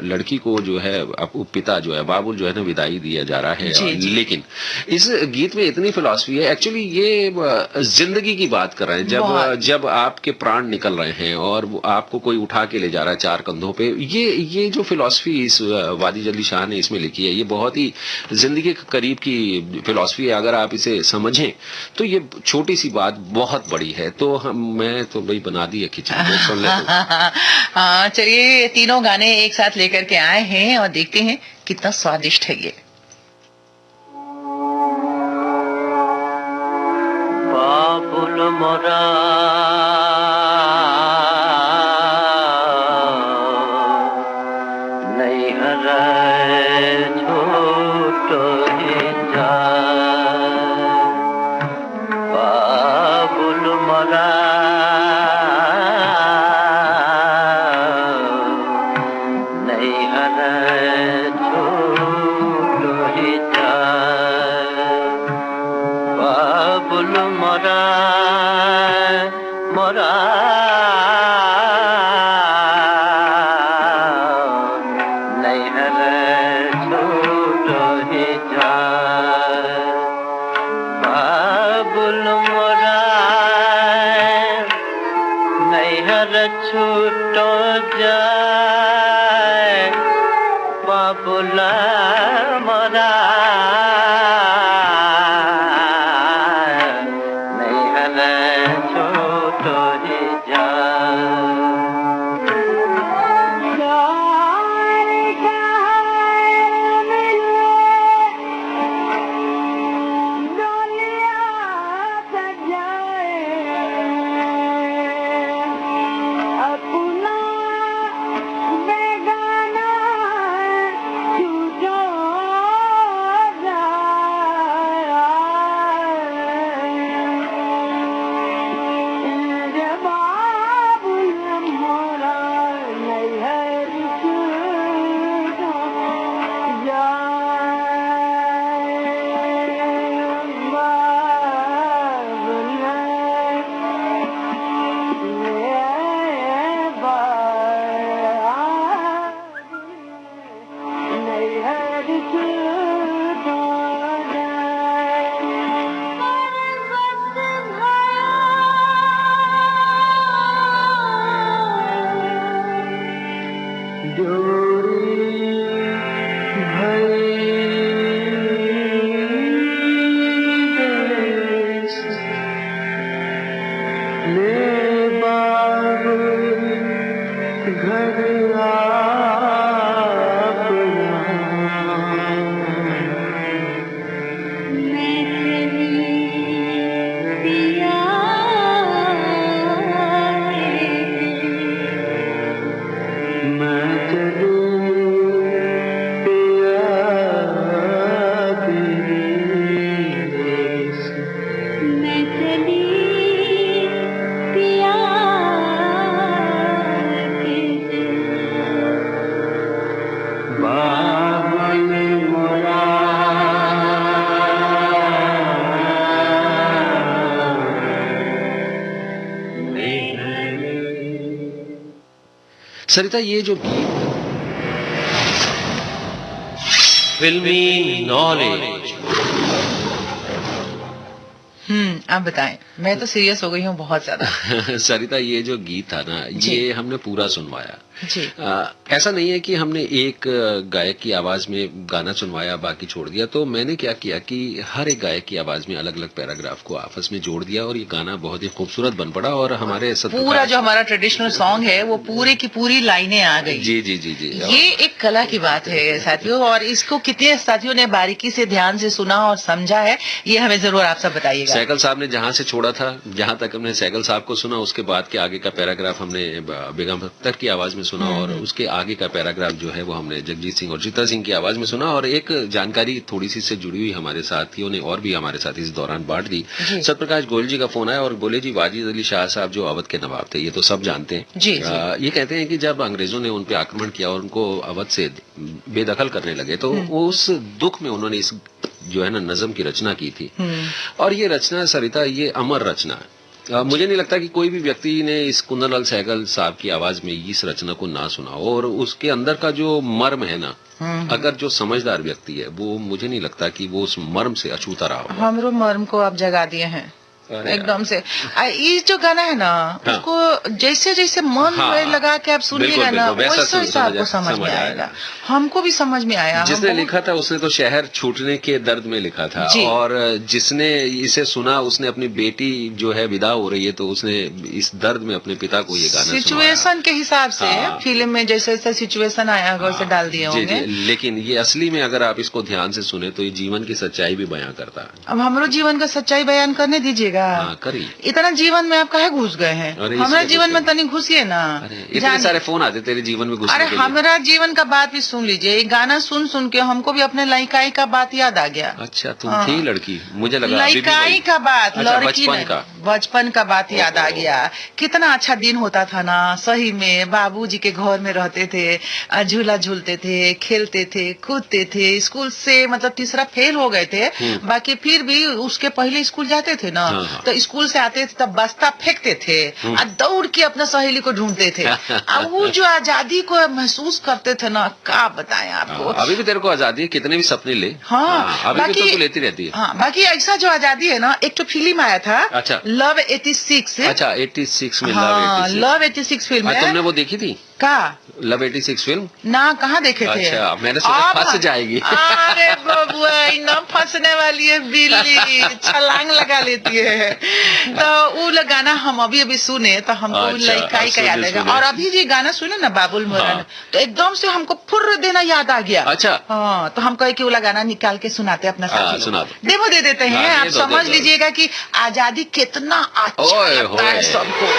लड़की को जो है पिता जो है बाबुल जो है ना विदाई दिया जा रहा है, लेकिन इस गीत में इतनी फिलॉसफी है। एक्चुअली ये जिंदगी की बात कर रहे हैं, जब आपके प्राण निकल रहे हैं और आपको कोई उठा के ले जा रहा है चार कंधों पे। ये जो फिलॉसफी इस वाजिद अली शाह ने इसमें लिखी है, ये बहुत ही जिंदगी के करीब की फिलॉसफी है। अगर आप इसे समझें तो ये छोटी सी बात बहुत बड़ी है। तो मैं तो भाई बना दी है खिचड़ी, तो सुन लेते हैं। हाँ, चलिए तीनों गाने एक साथ लेकर के आए हैं और देखते हैं कितना स्वादिष्ट है ये। बाबुल मोरा नहीं हर छोटो ही छूटो जाए बाबुला मोरा नहीं हले छूटो ही अपना बेगाना छूटो सरिता, ये जो गीत फिल्मी नॉलेज। आप बताएं, मैं तो सीरियस हो गई हूँ बहुत ज्यादा। सरिता, ये जो गीत था ना, ये हमने पूरा सुनवाया जी। ऐसा नहीं है कि हमने एक गायक की आवाज में गाना सुनवाया बाकी छोड़ दिया। तो मैंने क्या किया कि हर एक गायक की आवाज में अलग अलग पैराग्राफ को आपस में जोड़ दिया और ये गाना बहुत ही खूबसूरत बन पड़ा। और हमारे पूरा जो हमारा ट्रेडिशनल सॉन्ग है वो पूरे की पूरी लाइनें आ गई। जी जी जी जी। ये एक कला की बात है साथियों, और इसको कितने साथियों ने बारीकी से ध्यान से सुना और समझा है, ये हमें जरूर आप सब बताइएगा। सैगल साहब ने जहां से छोड़ा था, जहां तक हमने सैगल साहब को सुना, उसके बाद के आगे का पैराग्राफ हमने बेगम अख्तर की आवाज में सुना और उसके आगे का पैराग्राफ जो है वो हमने जगजीत सिंह और जीता सिंह की आवाज में सुना। और एक जानकारी थोड़ी सी से जुड़ी हुई हमारे साथियों ने और भी हमारे साथ इस दौरान बांट दी। सत्यप्रकाश गोयल जी का फोन आया और बोले, जी वाजिद अली शाह साहब जो अवध के नवाब थे, ये तो सब जानते हैं जी, ये कहते हैं कि जब अंग्रेजों ने उन पे आक्रमण किया और उनको अवध से बेदखल करने लगे तो उस दुख में उन्होंने इस जो है ना नज्म की रचना की थी। और ये रचना सरिता, ये अमर रचना है। मुझे नहीं लगता कि कोई भी व्यक्ति ने इस कुंदनलाल सहगल साहब की आवाज में इस रचना को ना सुना हो। और उसके अंदर का जो मर्म है ना, अगर जो समझदार व्यक्ति है वो, मुझे नहीं लगता कि वो उस मर्म से अछूता रहा हो। हमरो मर्म को आप जगा दिए हैं एकदम से। ये जो गाना है ना, उसको जैसे जैसे मन में लगा के आप सुनिएगा ना, वैसे वैसे आपको समझ में आएगा। हमको भी समझ में आया। जिसने लिखा था उसने तो शहर छूटने के दर्द में लिखा था, और जिसने इसे सुना उसने अपनी बेटी जो है विदा हो रही है तो उसने इस दर्द में अपने पिता को ये गाना सिचुएशन के हिसाब से फिल्म में जैसे जैसे सिचुएशन आया होगा वैसे डाल दिए होंगे। लेकिन ये असली में अगर आप इसको ध्यान से सुने तो ये जीवन की सच्चाई भी बयां करता है। अब हमरो जीवन का सच्चाई बयान करने दीजिएगा। करिए। इतना जीवन में आप काहे घुस गए हैं? हमारे जीवन में तनी घुसिए ना। इतने सारे फोन आते तेरे जीवन में घुसने के लिए। हमारा जीवन का बात भी सुन लीजिए। ये गाना सुन सुन के हमको भी अपने लड़काई का बात याद आ गया। अच्छा, तुम थी लड़की? मुझे लगा लड़काई का बात, लड़की बचपन का बात याद आ गया। कितना अच्छा दिन होता था ना, सही में बाबूजी के घर में रहते थे, झूला झूलते थे, खेलते थे, कूदते थे। स्कूल से मतलब तीसरा फेल हो गए थे, बाकी फिर भी उसके पहले स्कूल जाते थे ना, तो स्कूल से आते थे तब बस्ता फेंकते थे और दौड़ के अपना सहेली को ढूंढते थे। अब वो जो आजादी को महसूस करते थे ना, क्या बताएं आपको। अभी भी तेरे को आजादी है, कितने भी सपने ले। अभी भी तो तू लेती रहती है। बाकी ऐसा जो आजादी है ना, एक तो फिल्म आया था, अच्छा, लव 86। अच्छा, 86 में लव 86 फिल्म है। तुमने वो देखी थी का? लव 86 फिल्म ना, कहाँ देखे थे? अच्छा, मैंने सोचा फंस जाएगी। अरे बबुआ, ना फंसने वाली है बिल्ली, छलांग लगा लेती है। तो वो गाना हम अभी सुने तो हमको लड़काई का याद आएगा। और अभी ये गाना सुने ना बाबुल मोरन, तो एकदम से हमको फुर्र देना याद आ गया। अच्छा, हाँ, तो हम कहे कि वो गाना निकाल के सुनाते अपना साथी, डेमो दे देते हैं। आप समझ लीजिएगा कि आजादी कितना अच्छा लगता है सबको।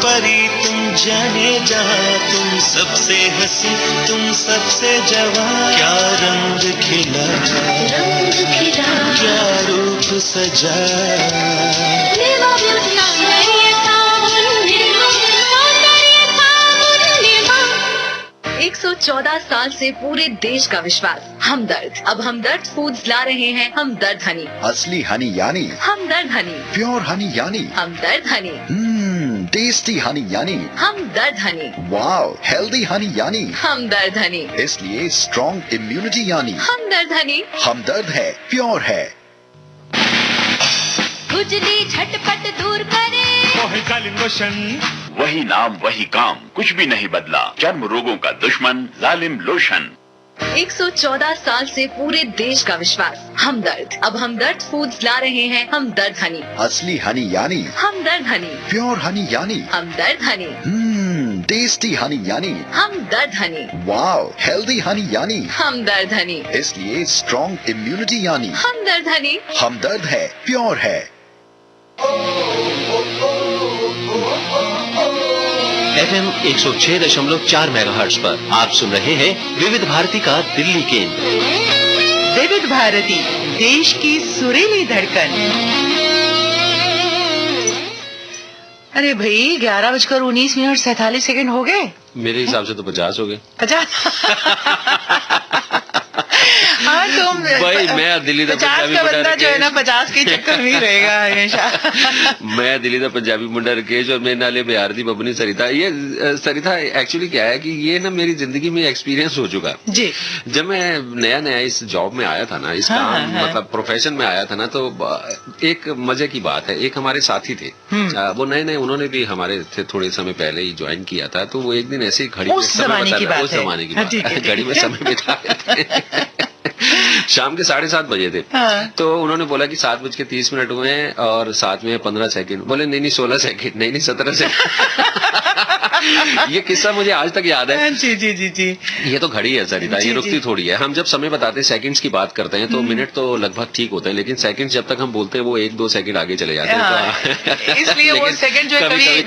परी तुम जाने जहां, तुम सबसे हंसी तुम सबसे जवां, क्या रंग खिला क्या रूप सजा। 114 साल से पूरे देश का विश्वास। हमदर्द। अब हमदर्द फूड्स ला रहे हैं हमदर्द हनी। असली हनी यानी हमदर्द हनी। प्योर हनी यानी हमदर्द हनी। टेस्टी हनी यानी हमदर्द हनी। वाव, हेल्दी हनी यानी हमदर्द हनी। इसलिए स्ट्रॉन्ग इम्यूनिटी यानी हमदर्द हनी। हमदर्द है, प्योर है। खुजली झटपट दूर करे लोशन। वही नाम वही काम, कुछ भी नहीं बदला। चर्म रोगों का दुश्मन लालिम लोशन। 114 साल से पूरे देश का विश्वास। हमदर्द। अब हमदर्द फूड्स ला रहे हैं हमदर्द हनी। असली हनी यानी हमदर्द हनी। प्योर हनी यानी हमदर्द हनी। टेस्टी हनी यानी हमदर्द हनी। वाव, हेल्दी हनी यानी हमदर्द हनी। इसलिए स्ट्रॉन्ग इम्यूनिटी यानी हमदर्द हनी। हमदर्द है, प्योर है। FM 106.4 मेगाहर्ट्ज पर आप सुन रहे हैं विविध भारती का दिल्ली केंद्र। विविध भारती, देश की सुरीली धड़कन। अरे भाई 11:19 हो गए। मेरे हिसाब से तो 50 हो गए। 50। हाँ तुम भाई मैं दिल्ली दा 50 का बंदा जो है ना 50 के चक्कर में ही रहेगा हमेशा। मैं दिल्ली दा पंजाबी मुंडा रकेश और मेरे नाले बिहार दी बबनी सरिता। ये सरिता एक्चुअली क्या है कि ये ना मेरी जिंदगी में एक्सपीरियंस हो चुका जी। जब मैं नया इस जॉब में आया था ना, इस काम मतलब प्रोफेशन में आया था ना, तो एक मजे की बात है, एक हमारे साथी थे वो नए उन्होंने भी हमारे थे थोड़े समय पहले ही ज्वाइन किया था। तो वो एक दिन ऐसे ही घड़ी में समय घड़ी में समय बिता शाम के 7:30 बजे थे। तो उन्होंने बोला कि 7:30 हुए हैं और साथ में 15 सेकंड। बोले नहीं 16 सेकंड, नहीं 17 सेकंड। ये किस्सा मुझे आज तक याद है। जी जी जी जी। ये तो घड़ी है सरिता, ये रुकती थोड़ी है। हम जब समय बताते हैं, सेकंड्स की बात करते हैं, तो मिनट तो लगभग ठीक होते हैं, लेकिन सेकंड्स जब तक हम बोलते हैं वो 1-2 सेकंड आगे चले जाते हैं। इसलिए वो सेकंड जो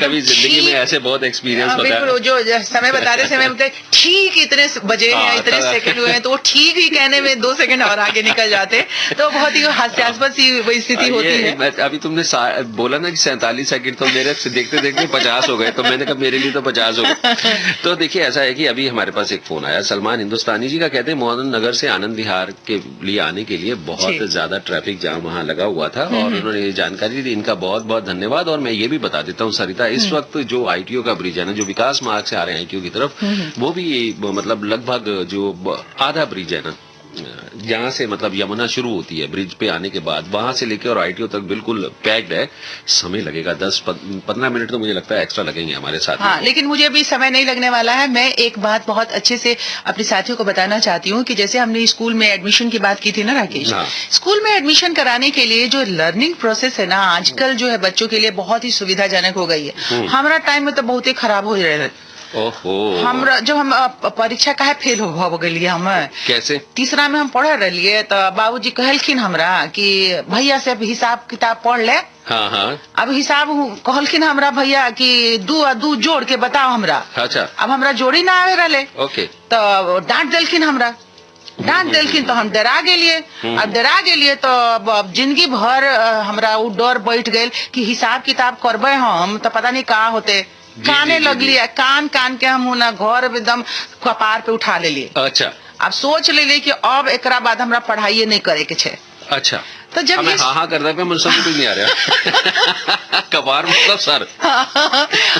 कभी जिंदगी में ऐसे बहुत एक्सपीरियंस होता है। जो समय बताते समय ठीक इतने बजे हैं, इतने सेकंड हुए हैं, तो वो ठीक ही कहने में 2 सेकंड और आगे निकल जाते, तो बहुत ही हास्यास्पद सी स्थिति होती है। अभी तुमने बोला ना कि 47 सेकंड, तो मेरे देखते देखते 50 हो गए, तो मैंने कहा मेरे लिए तो 50 हो गए। तो देखिए ऐसा है कि अभी हमारे पास एक फोन आया सलमान हिंदुस्तानी जी का। कहते हैं मोहन नगर से आनंद विहार के लिए आने के लिए बहुत ज्यादा ट्रैफिक जाम वहां लगा हुआ था और उन्होंने ये जानकारी दी। इनका बहुत बहुत धन्यवाद। और मैं ये भी बता देता हूँ सरिता, इस वक्त जो ITO का ब्रिज है ना, जो विकास मार्ग से आ रहे हैं ITO की तरफ, वो भी मतलब लगभग जो आधा ब्रिज है ना, जहाँ से मतलब यमुना शुरू होती है ब्रिज पे आने के बाद, वहां से लेके और ITO तक बिल्कुल पैक्ड है। समय लगेगा 10-15 मिनट तो मुझे लगता है एक्स्ट्रा लगेंगे हमारे साथ। हाँ, लेकिन मुझे अभी समय नहीं लगने वाला है। मैं एक बात बहुत अच्छे से अपने साथियों को बताना चाहती हूँ कि जैसे हमने स्कूल में एडमिशन की बात की थी ना राकेश, स्कूल में एडमिशन कराने के लिए जो लर्निंग प्रोसेस है ना, आजकल जो है बच्चों के लिए बहुत ही सुविधाजनक हो गई है। हमारा टाइम में तो बहुत ही खराब हो रहा है। हमरा जब हम परीक्षा काहे फेल हो गई हम कैसे तीसरा में हम पढ़ रही तो बाबूजी कहलखिन हमरा कि भैया से हिसाब किताब पढ़ ले। हाँ। अब हिसाब कहलखिन हमरा भैया कि 2 जोड़ के बताओ हमरा। अच्छा। अब हमरा जोड़ी ना आवे रहे। ओके। तो डांट देलखिन हमरा, तो हम डरा गेलिए। अब डरा गेलिए तो अब जिंदगी भर हमरा वो डर बैठ गए कि हिसाब किताब करबे हम तो पता नहीं कहाँ होते। काने लगली है, कान के हम ना घर एकदम कपार पे उठा ले लिए। अच्छा। अब सोच ले कि अब एकरा बाद हमरा पढ़ाई नहीं करे के छे। अच्छा। तो जब हमें हाँ करता पे मन समझ नहीं आ रहा। कपार मतलब सर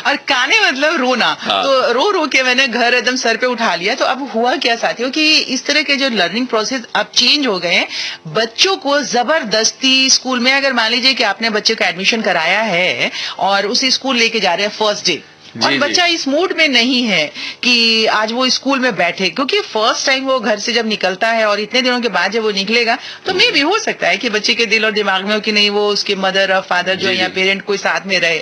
और काने मतलब रोना। तो रो के मैंने घर एकदम सर पे उठा लिया। तो अब हुआ क्या साथियों कि इस तरह के जो लर्निंग प्रोसेस अब चेंज हो गए हैं। बच्चों को जबरदस्ती स्कूल में, अगर मान लीजिए कि आपने बच्चे का एडमिशन कराया है और उसे स्कूल लेके जा रहे हैं फर्स्ट डे, और बच्चा इस मूड में नहीं है कि आज वो स्कूल में बैठे, क्योंकि फर्स्ट टाइम वो घर से जब निकलता है और इतने दिनों के बाद जब वो निकलेगा तो मे भी हो सकता है कि बच्चे के दिल और दिमाग में हो कि नहीं वो उसके मदर और फादर जो है या पेरेंट कोई साथ में रहे।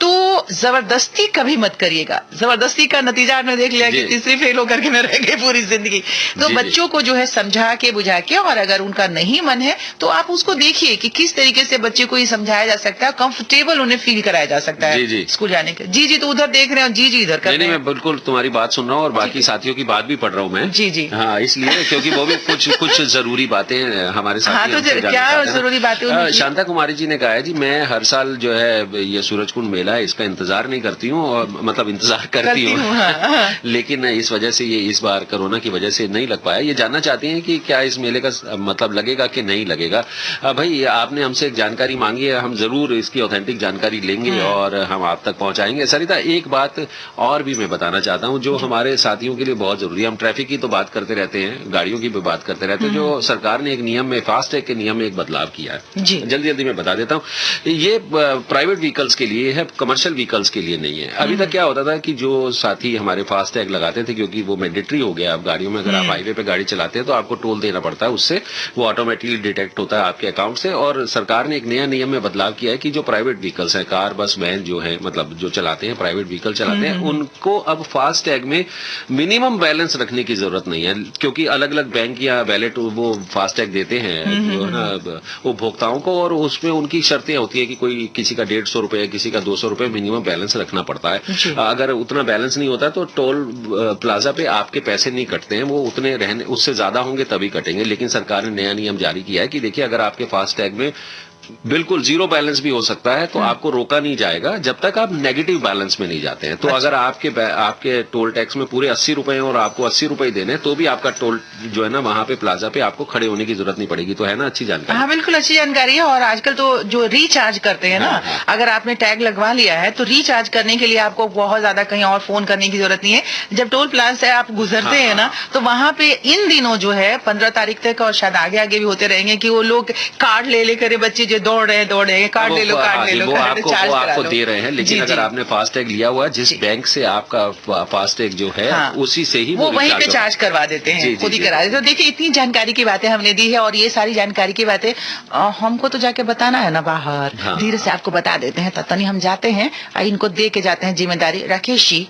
तो जबरदस्ती कभी मत करिएगा। जबरदस्ती का नतीजा आपने देख लिया कि तीसरी फेल होकर के मैं रह गई पूरी जिंदगी। तो बच्चों को जो है समझा के बुझा के, और अगर उनका नहीं मन है तो आप उसको देखिए कि किस तरीके से बच्चे को ये समझाया जा सकता है, कंफर्टेबल उन्हें फील कराया जा सकता है स्कूल जाने के। जी तो उधर देख रहे हैं, जी इधर कर रहे हैं। मैं बिल्कुल तुम्हारी बात सुन रहा हूँ और बाकी साथियों की बात भी पढ़ रहा हूँ मैं। जी हाँ, इसलिए क्योंकि वो भी कुछ जरूरी बातें हमारे साथ। हाँ, तो क्या जरूरी बातें? शांता कुमारी जी ने कहा है जी, मैं हर साल जो है ये सूरजकुंड मेला है इसका इंतजार नहीं करती हूँ, और मतलब इंतजार करती हूँ लेकिन इस वजह से ये इस बार कोरोना की वजह से नहीं लग पाया। ये जानना चाहती हैं कि क्या इस मेले का मतलब लगेगा कि नहीं लगेगा। भाई आपने हमसे एक जानकारी मांगी है, हम जरूर इसकी ऑथेंटिक जानकारी लेंगे और हम आप तक पहुंचाएंगे। सरिता, एक बात और भी मैं बताना चाहता हूं जो हमारे साथियों के लिए बहुत जरूरी है। हम ट्रैफिक की तो बात करते रहते हैं, गाड़ियों की भी बात करते रहते हैं। जो सरकार ने एक नियम में, फास्टैग के नियम में एक बदलाव किया है, जल्दी जल्दी मैं बता देता हूँ। ये प्राइवेट व्हीकल्स के लिए है, कमर्शियल व्हीकल्स के लिए नहीं है। अभी तक क्या होता था कि जो साथी हमारे फास्टैग लगाते थे, क्योंकि वो मैंडेटरी हो गया अब गाड़ियों में, अगर आप हाईवे पे गाड़ी चलाते हैं तो आपको टोल देना पड़ता है, उससे वो ऑटोमेटिकली डिटेक्ट होता है आपके अकाउंट से। और सरकार ने एक नया नियम में बदलाव किया है कि जो प्राइवेट व्हीकल्स है, कार बस वैन जो है, मतलब जो चलाते हैं, प्राइवेट व्हीकल चलाते हैं, उनको अब फास्टैग में मिनिमम बैलेंस रखने की जरूरत नहीं है। क्योंकि अलग अलग बैंक या वैलेट वो फास्टैग देते हैं जो है ना उपभोक्ताओं को, और उसमें उनकी शर्तें होती है कि कोई किसी का 150 रुपए, किसी का 200 रुपए मिनिमम बैलेंस रखना पड़ता है। अगर उतना बैलेंस नहीं होता तो टोल प्लाजा पे आपके पैसे नहीं कटते हैं, वो उतने रहने, उससे ज्यादा होंगे तभी कटेंगे। लेकिन सरकार ने नया नियम जारी किया है कि देखिए, अगर आपके फास्टैग में बिल्कुल जीरो बैलेंस भी हो सकता है तो आपको रोका नहीं जाएगा जब तक आप नेगेटिव बैलेंस में नहीं जाते हैं। तो अगर आपके टोल टैक्स में पूरे 80 रुपए हैं और आपको 80 रुपए देने, तो भी आपका टोल जो है ना वहां पे प्लाजा पे आपको खड़े होने की जरूरत नहीं पड़ेगी। तो है ना अच्छी जानकारी? हाँ, बिल्कुल अच्छी जानकारी है। और आजकल तो जो रिचार्ज करते हैं ना, अगर आपने टैग लगवा लिया है तो रिचार्ज करने के लिए आपको बहुत ज्यादा कहीं और फोन करने की जरूरत नहीं है। जब टोल प्लाजा से आप गुजरते हैं ना, तो वहां पे इन दिनों जो है 15 तारीख तक, और शायद आगे आगे भी होते रहेंगे, कि वो लोग कार्ड ले लेकर बच्चे दौड़ रहे हैं, कार्ड ले लो, वो आपको दे रहे हैं। लेकिन अगर आपने फास्टैग लिया हुआ है, जिस बैंक से आपका फास्टैग जो है, उसी से ही वो वहीं पे चार्ज करवा देते हैं, खुद ही करा देते हैं। तो देखिए, इतनी जानकारी की बातें हमने दी है, और ये सारी जानकारी की बातें हमको तो जाके बताना है ना बाहर। धीरे से आपको बता देते हैं, तनी हम जाते हैं, इनको दे के जाते हैं जिम्मेदारी। राकेश जी,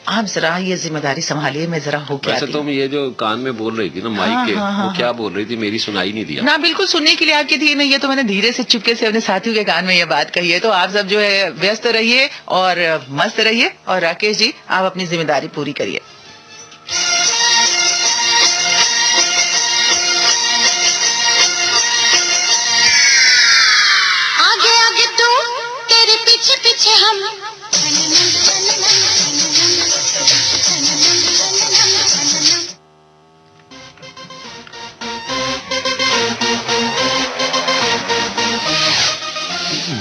आप जरा ये जिम्मेदारी संभालिए, मैं जरा हो गया। तुम ये जो कान में बोल रही थी ना माइक के, वो क्या बोल रही थी? मेरी सुनाई नहीं दिया ना। बिल्कुल सुनने के लिए आपकी थी नहीं, ये तो मैंने धीरे से चुपके से अपने साथियों के कान में ये बात कही है। तो आप सब जो है व्यस्त रहिए और मस्त रहिए, और राकेश जी आप अपनी जिम्मेदारी पूरी करिए। आगे आगे तू, तेरे पीछे पीछे हम,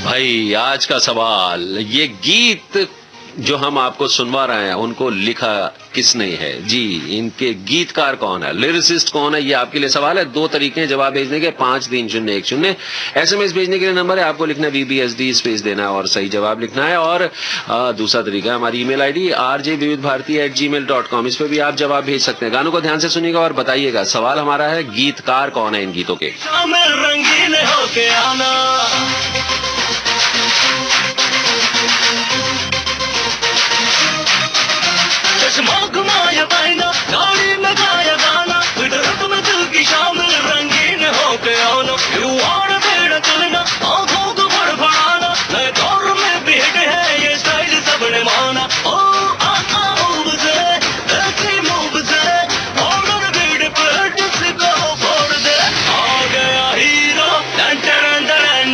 भाई आज का सवाल, ये गीत जो हम आपको सुनवा रहे हैं उनको लिखा किसने है जी? इनके गीतकार कौन है, लिरिसिस्ट कौन है, ये आपके लिए सवाल है। 2 तरीके हैं जवाब भेजने के, 5301 SMS भेजने के लिए नंबर है, आपको लिखना है VBSD स्पेस देना है और सही जवाब लिखना है। और दूसरा तरीका है हमारी ईमेल ID rjvividbharati@gmail.com, इस पे भी आप जवाब भेज सकते हैं। गानों को ध्यान से सुनिएगा और बताइएगा। सवाल हमारा है, गीतकार कौन है इन गीतों के? रंगीन होके आना, चश्मा घुमाया पहना, गाड़ी में गाया गाना, कुदरत में दिल की शामिल रंगीन होके आना। युवाड़ बेड़ा चलना, आंखों को फड़फड़ाना, नए दौर में भी हिट है ये स्टाइल सबने माना। ओ मूव से, ऐसी मूव से, ऑर्डर बीट पे डिस्को फोड़ दे। आ गया हीरो, डन डन डन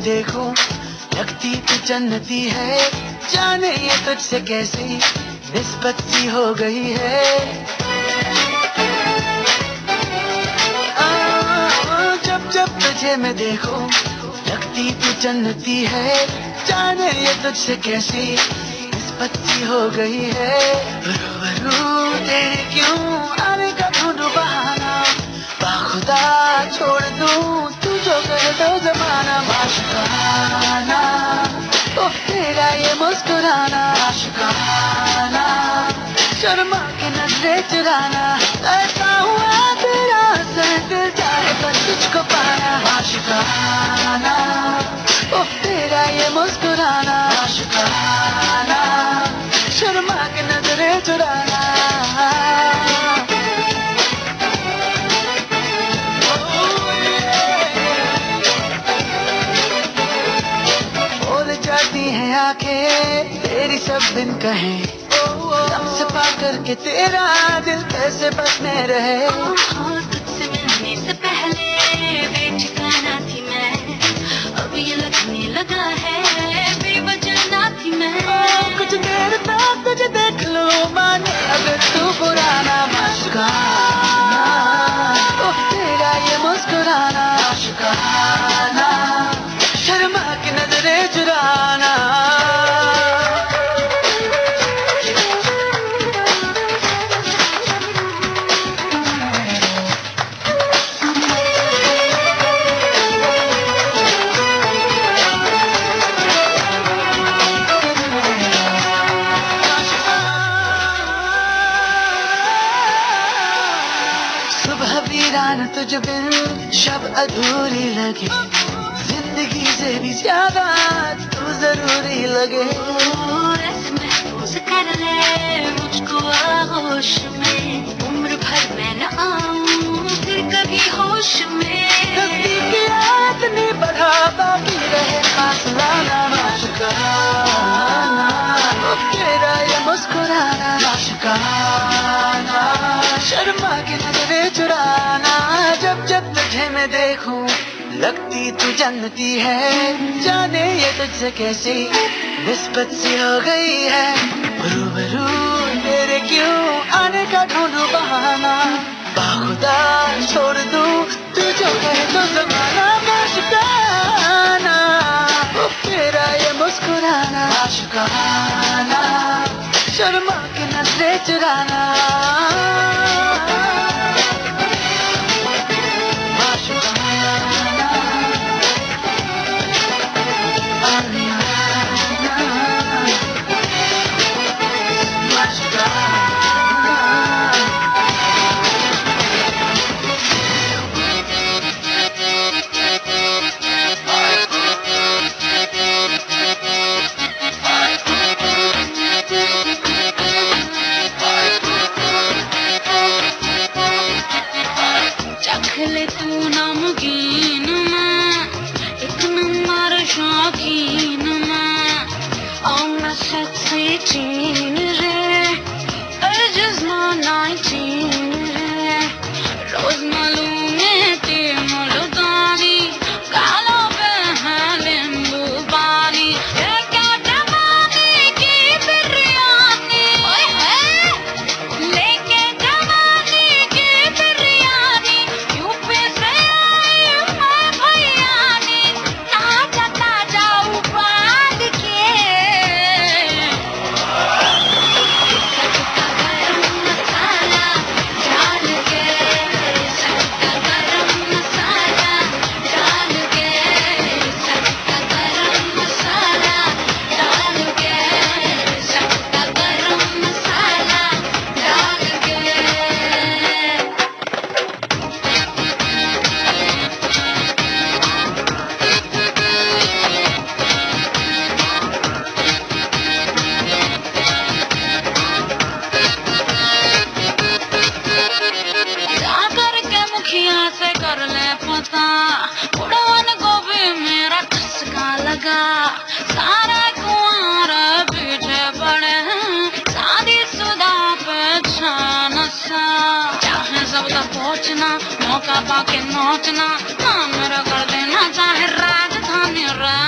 देखो लगती तू जन्नती है, जाने ये तुझसे कैसी निस्बत सी हो गई है। जब जब तुझे मैं देखो लगती तू जन्नती है, जाने ये तुझसे कैसी निस्बत सी हो गई है। रू तेरे क्यों आने का ढूंढूं बहाना, बाखुदा छोड़ दूं तू जो कहे तो जमाना। आशिकाना ओ तेरा ये मुस्कुराना, आशिकाना शर्मा के नजरे चुराना, ऐसा हुआ तेरा असर दिल चाहे पर तुझको पाना। आशिकाना ओ तेरा ये मुस्कुराना, आशिकाना शर्मा के नजरे चुराना। जाती है आंखें तेरी सब दिन कहे, लम्स पा करके तेरा दिल कैसे बसने रहे। तुझसे मिलने से पहले बेठिकाना थी मैं, अब ये लगने लगा है बेवजह ना थी मैं। कुछ देर तक तुझे देख लो माने अगर तू पुराना। मुस्कुराना ओ तेरा ये मुस्कुराना, मुस्कुराना शर्मा की नजरे चुराना। सुबह वीरान तुझ बिन शब अधूरी लगे, जिंदगी से भी ज्यादा तू जरूरी लगे। ऐसे महसूस कर ले मुझको आगोश में, उम्र भर मैं न आऊं फिर कभी होश में। नजदीकी आदमी बढ़ा बाकी रहे फासला ना। आशिकाना ओ तेरा ये मुस्कुराना, आशिकाना शर्मा की नजरे चुराना। जब जब तुझे मैं देखूं लगती तू जन्नती है, जाने ये तुझसे कैसी निस्बत सी हो गई है। रूबरू तेरे क्यों आने का ढूंढूं बहाना, बाखुदा छोड़ दूं तू जो कहे तो जमाना। आशिकाना ओ तेरा ये मुस्कुराना, आशिकाना शर्मा की नजरे चुराना। चखले तू नमकीन में एक नंबर शौकीन में, I'm a sexy teen रे, age is not 19 रे। रोज मालूम है तेरी मुल्तानी, गालों पे है नींबू पानी। ये क्या जवानी की बिरयानी, ओए है लेके जवानी की बिरयानी, यूपी से आई मैं भैयानी, ताजा ताजा उबाल के। सटका गरम मसाला डाल के, सटका गरम मसाला डाल के, सटका गरम मसाला डाल के, सटका गरम मसाला डाल के। जाकर के मुखिया से कर ले पता, उड़वन को भी मेरा ठसका लगा। सारा कुंवारा पीछे पड़े हैं, शादी सुदा पे छान सा। चाहे सब तक पहुँचना, मौका पाके नोचना, हाँ मेरा कर देना चाहे राजधानी रा।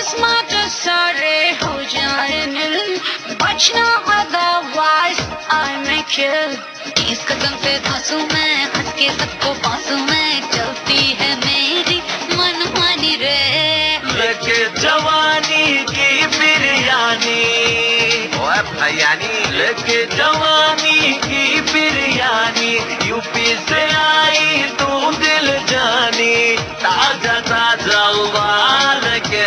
किस्मत सारे हो जाए नील, बचना otherwise I may kill। इस कदम पे फंसू मैं, हंस के सबको पासूं मैं, चलती है मेरी मनमानी रे। लेके जवानी की बिरयानी, ओए भैयानी, लेके जवानी की बिरयानी, यूपी से आई तू दिल जानी, ताजा ताजा उबाल के।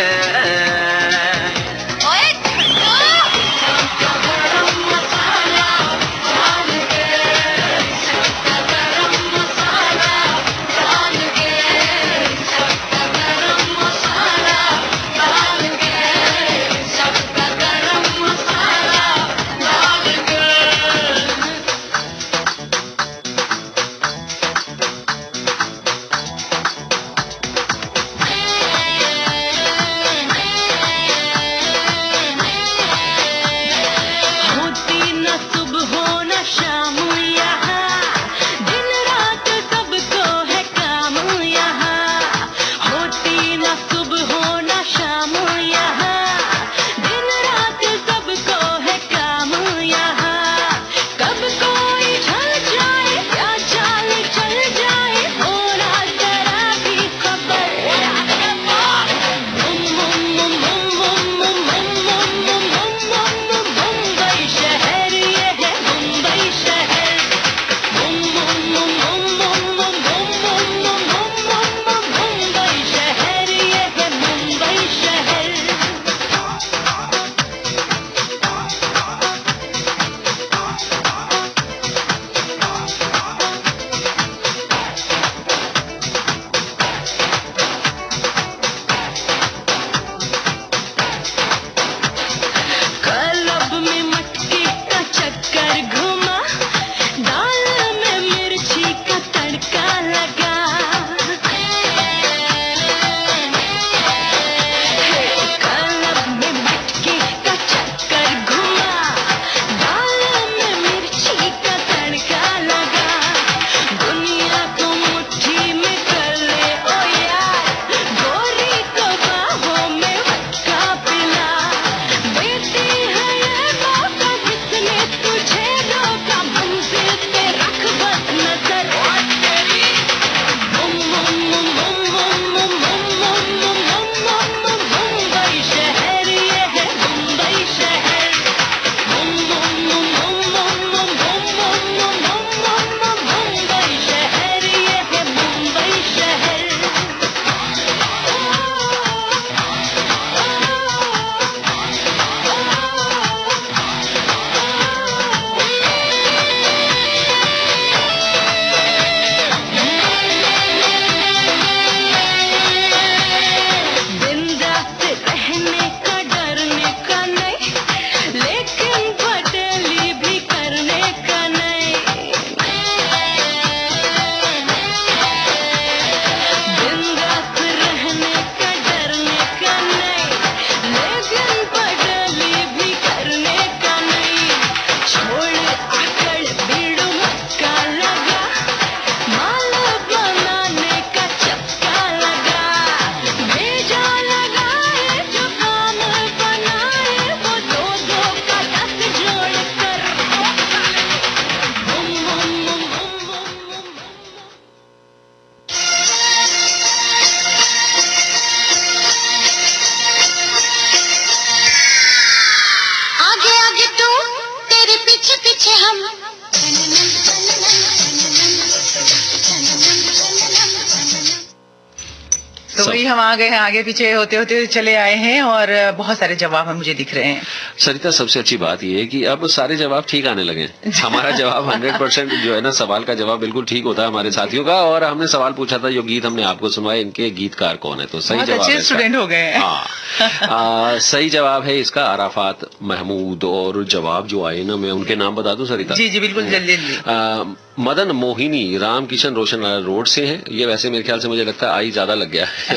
तो वही हम आ गए हैं, आगे पीछे होते होते चले आए हैं और बहुत सारे जवाब मुझे दिख रहे हैं। सरिता, सबसे अच्छी बात यह है कि अब सारे जवाब ठीक आने लगे। हमारा जवाब 100% जो है ना, सवाल का जवाब बिल्कुल ठीक होता है हमारे साथियों का। और हमने सवाल पूछा था, जो गीत हमने आपको सुनवाए, इनके गीतकार कौन है? तो सही जवाब अच्छे स्टूडेंट हो गए हैं। हाँ, सही जवाब है इसका अराफात महमूद। और जवाब जो आए ना, मैं उनके नाम बता दूं सरिता? जी जी बिल्कुल, जल्दी जल्दी। मदन मोहिनी रामकिशन रोशन रोड से हैं। ये वैसे मेरे ख्याल से मुझे लगता है आई ज्यादा लग गया है।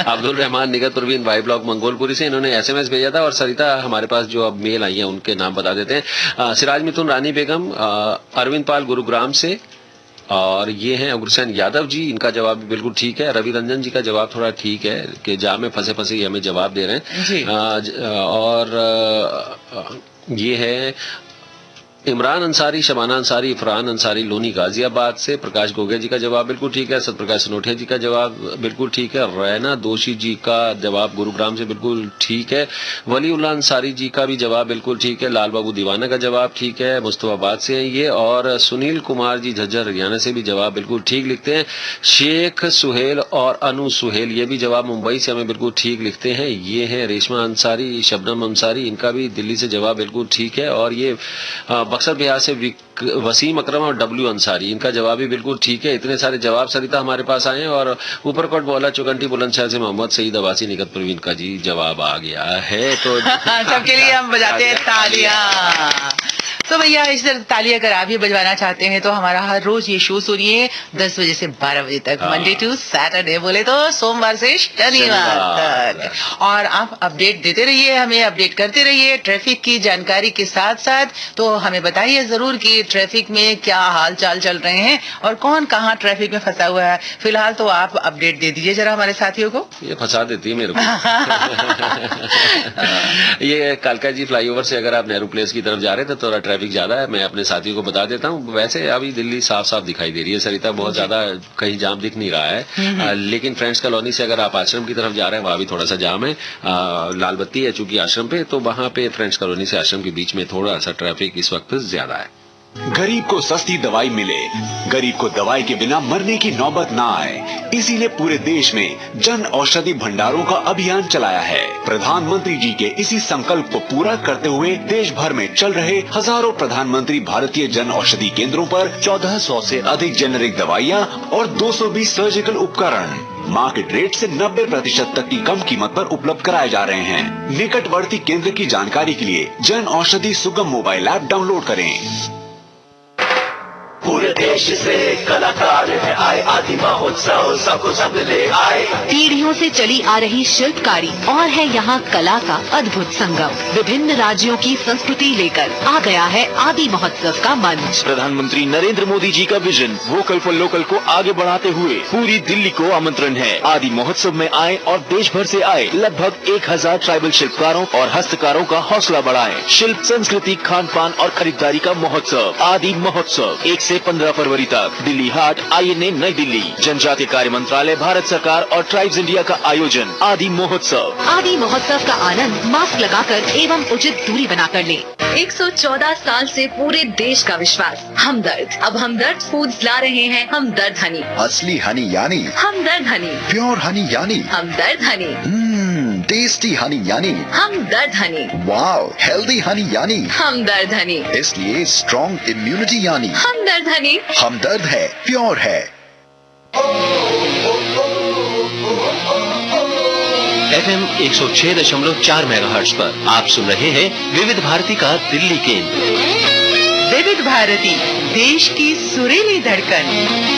अब्दुल रहमान निगत परवीन वाई ब्लॉक मंगोलपुरी से, इन्होंने SMS भेजा था। और सरिता, हमारे पास जो अब मेल आई है उनके नाम बता देते हैं। सिराज मिथुन रानी बेगम अरविंद पाल गुरुग्राम से, और ये हैं अग्रसेन यादव जी, इनका जवाब भी बिल्कुल ठीक है। रवि रंजन जी का जवाब थोड़ा ठीक है कि जा में फंसे फंसे ये हमें जवाब दे रहे हैं जी। और ये है इमरान अंसारी, शबाना अंसारी, इफरान अंसारी लोनी गाजियाबाद से। प्रकाश गोगे जी का जवाब बिल्कुल ठीक है। सतप्रकाश सनोठिया जी का जवाब बिल्कुल ठीक है। रैना दोषी जी का जवाब गुरुग्राम से बिल्कुल ठीक है। वलीउल्लाह अंसारी जी का भी जवाब बिल्कुल ठीक है। लाल बाबू दीवाना का जवाब ठीक है, मुस्तफाबाद से है ये। और सुनील कुमार जी झज्जर हरियाणा से भी जवाब बिल्कुल ठीक लिखते हैं। शेख सुहेल और अनु सुहेल ये भी जवाब मुंबई से हमें बिल्कुल ठीक लिखते हैं। ये है रेशमा अंसारी, शबनम अंसारी, इनका भी दिल्ली से जवाब बिल्कुल ठीक है। और ये बक्सर बिहार से वसीम अकरम और डब्ल्यू अंसारी, इनका जवाब भी बिल्कुल ठीक है। इतने सारे जवाब सरिता हमारे पास आए हैं। और ऊपरकोट बोला चौगंटी बुलंदशहर से मोहम्मद सईद अब्बासी निकत प्रवीण का जी जवाब आ गया है। तो सबके लिए हम बजाते हैं तालियां। तो भैया इस तरह तालियां अगर आप भी बजवाना चाहते हैं तो हमारा हर रोज ये शो सुनिए 10 बजे से 12 बजे तक, मंडे टू सैटरडे, बोले तो सोमवार से शनिवार तक। और आप अपडेट देते रहिए, हमें अपडेट करते रहिए ट्रैफिक की जानकारी के साथ साथ। तो हमें बताइए जरूर कि ट्रैफिक में क्या हाल चाल चल रहे हैं और कौन कहाँ ट्रैफिक में फंसा हुआ है। फिलहाल तो आप अपडेट दे दीजिए जरा हमारे साथियों को। ये फंसा देती है मेरे को। ये कालका जी फ्लाईओवर से अगर आप नेहरू प्लेस की तरफ जा रहे थे तो ट्रैफिक ज्यादा है। मैं अपने साथियों को बता देता हूँ। वैसे अभी दिल्ली साफ साफ दिखाई दे रही है सरिता, बहुत ज्यादा कहीं जाम दिख नहीं रहा है। लेकिन फ्रेंड्स कॉलोनी से अगर आप आश्रम की तरफ जा रहे हैं वहां भी थोड़ा सा जाम है। लाल बत्ती है चूंकि आश्रम पे, तो वहां पे फ्रेंड्स कॉलोनी से आश्रम के बीच में थोड़ा सा ट्रैफिक इस वक्त ज्यादा है। गरीब को सस्ती दवाई मिले, गरीब को दवाई के बिना मरने की नौबत ना आए, इसीलिए पूरे देश में जन औषधि भंडारों का अभियान चलाया है। प्रधानमंत्री जी के इसी संकल्प को पूरा करते हुए देश भर में चल रहे हजारों प्रधानमंत्री भारतीय जन औषधि केंद्रों पर 1400 से अधिक जेनेरिक दवाइयाँ और 220 सर्जिकल उपकरण मार्केट रेट से 90% तक की कम कीमत पर उपलब्ध कराए जा रहे हैं। निकटवर्ती केंद्र की जानकारी के लिए जन औषधि सुगम मोबाइल ऐप डाउनलोड करें। पूरे देश से कलाकार है आए, आदि महोत्सव सबको सब ले आए। पीढ़ियों से चली आ रही शिल्पकारी और है यहाँ कला का अद्भुत संगम। विभिन्न राज्यों की संस्कृति लेकर आ गया है आदि महोत्सव का मंच। प्रधानमंत्री नरेंद्र मोदी जी का विजन वोकल फॉर लोकल को आगे बढ़ाते हुए पूरी दिल्ली को आमंत्रण है। आदि महोत्सव में आए और देश भर से आए लगभग 1000 ट्राइबल शिल्पकारों और हस्तकारों का हौसला बढ़ाएं। शिल्प, संस्कृति, खान पान और खरीदारी का महोत्सव आदि महोत्सव 1 से 15 फरवरी तक, दिल्ली हाट, INA, नई दिल्ली। जनजातीय कार्य मंत्रालय, भारत सरकार और ट्राइब्स इंडिया का आयोजन। आदि महोत्सव। आदि महोत्सव का आनंद मास्क लगाकर एवं उचित दूरी बनाकर लें। 114 साल से पूरे देश का विश्वास, हमदर्द। अब हमदर्द फूड्स ला रहे हैं हमदर्द हनी। असली हनी यानी हमदर्द हनी, प्योर हनी यानी हमदर्द हनी, टेस्टी हनी यानी हमदर्द हनी, वाव, हेल्दी हनी यानी हमदर्द हनी, इसलिए स्ट्रॉन्ग इम्यूनिटी यानी हमदर्द हनी। हमदर्द है, प्योर है। FM 106.4 मेगाहर्ट्ज पर आप सुन रहे हैं विविध भारती का दिल्ली केंद्र। विविध भारती, देश की सुरीली धड़कन।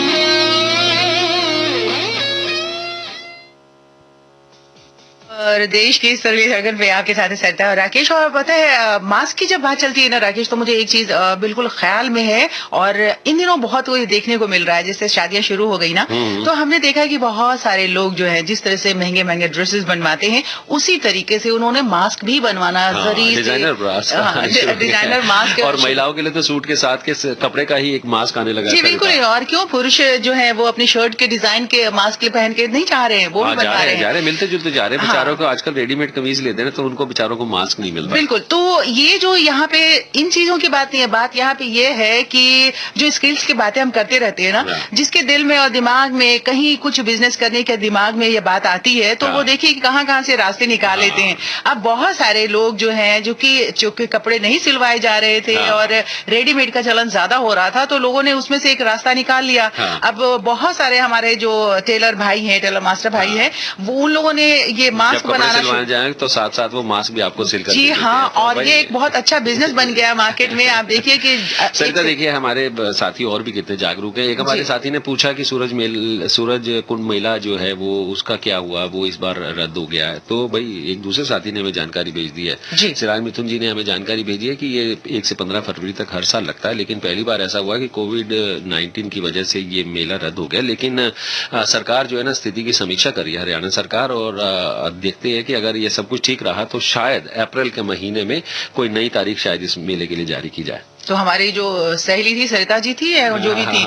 और देश की सुरीली धड़कन पे आपके साथ सरिता और राकेश। और पता है मास्क की जब बात चलती है ना राकेश, तो मुझे एक चीज बिल्कुल ख्याल में है और इन दिनों बहुत कोई देखने को मिल रहा है। जैसे शादियां शुरू हो गई ना, तो हमने देखा कि बहुत सारे लोग जो है जिस तरह से महंगे महंगे ड्रेसेस बनवाते हैं उसी तरीके से उन्होंने मास्क भी बनवाना, डिजाइनर मास्क। और महिलाओं के लिए तो सूट के साथ के कपड़े का ही एक मास्क आने लगा। जी बिल्कुल। और क्यों पुरुष जो है वो अपनी शर्ट के डिजाइन के मास्क पहन के नहीं चाह रहे हैं, वो भी बनवा रहे हैं। मिलते जुलते जा रहे हैं बेचारों को। आजकल रेडीमेड कमीज लेते हैं तो उनको बेचारों को मास्क नहीं मिलता। बिल्कुल। तो ये जो यहाँ पे इन चीजों की बात नहीं है, बात यहाँ पे ये है कि जो स्किल्स की बातें हम करते रहते हैं ना, जिसके दिल में और दिमाग में कहीं कुछ बिजनेस करने के दिमाग में ये बात आती है तो वो देखिए कि कहाँ से रास्ते निकाल लेते हैं। अब बहुत सारे लोग जो हैं जो कि कपड़े नहीं सिलवाए जा रहे थे और रेडीमेड का चलन ज्यादा हो रहा था, तो लोगों ने उसमें से एक रास्ता निकाल लिया। अब बहुत सारे हमारे जो टेलर भाई हैं, टेलर मास्टर भाई हैं, वो उन लोगों ने ये मास्क मास्क बनाना सिलवाने जाएंगे तो साथ साथ वो मास्क भी आपको सिल कर जी हाँ, और ये एक बहुत अच्छा बिजनेस बन गया मार्केट में। आप देखिए कि सरिता, देखिए हमारे साथी और भी कितने जागरूक है। एक हमारे साथी ने पूछा कि सूरज कुंड मेला जो है वो उसका क्या हुआ, वो इस बार रद्द हो गया है। तो भाई एक दूसरे साथी ने हमें जानकारी भेज दी है, सिराज मिथुन जी ने हमें जानकारी भेजी है कि ये 1 से 15 फरवरी तक हर साल लगता है, लेकिन पहली बार ऐसा हुआ कि कोविड-19 की वजह से ये मेला रद्द हो गया। लेकिन सरकार जो है ना स्थिति की समीक्षा कर रही है, हरियाणा सरकार, और देखते हैं कि अगर ये सब कुछ ठीक रहा तो शायद अप्रैल के महीने में कोई नई तारीख शायद इस मेले के लिए जारी की जाए। तो हमारी जो सहेली थी, सरिता जी थी, जो भी थी,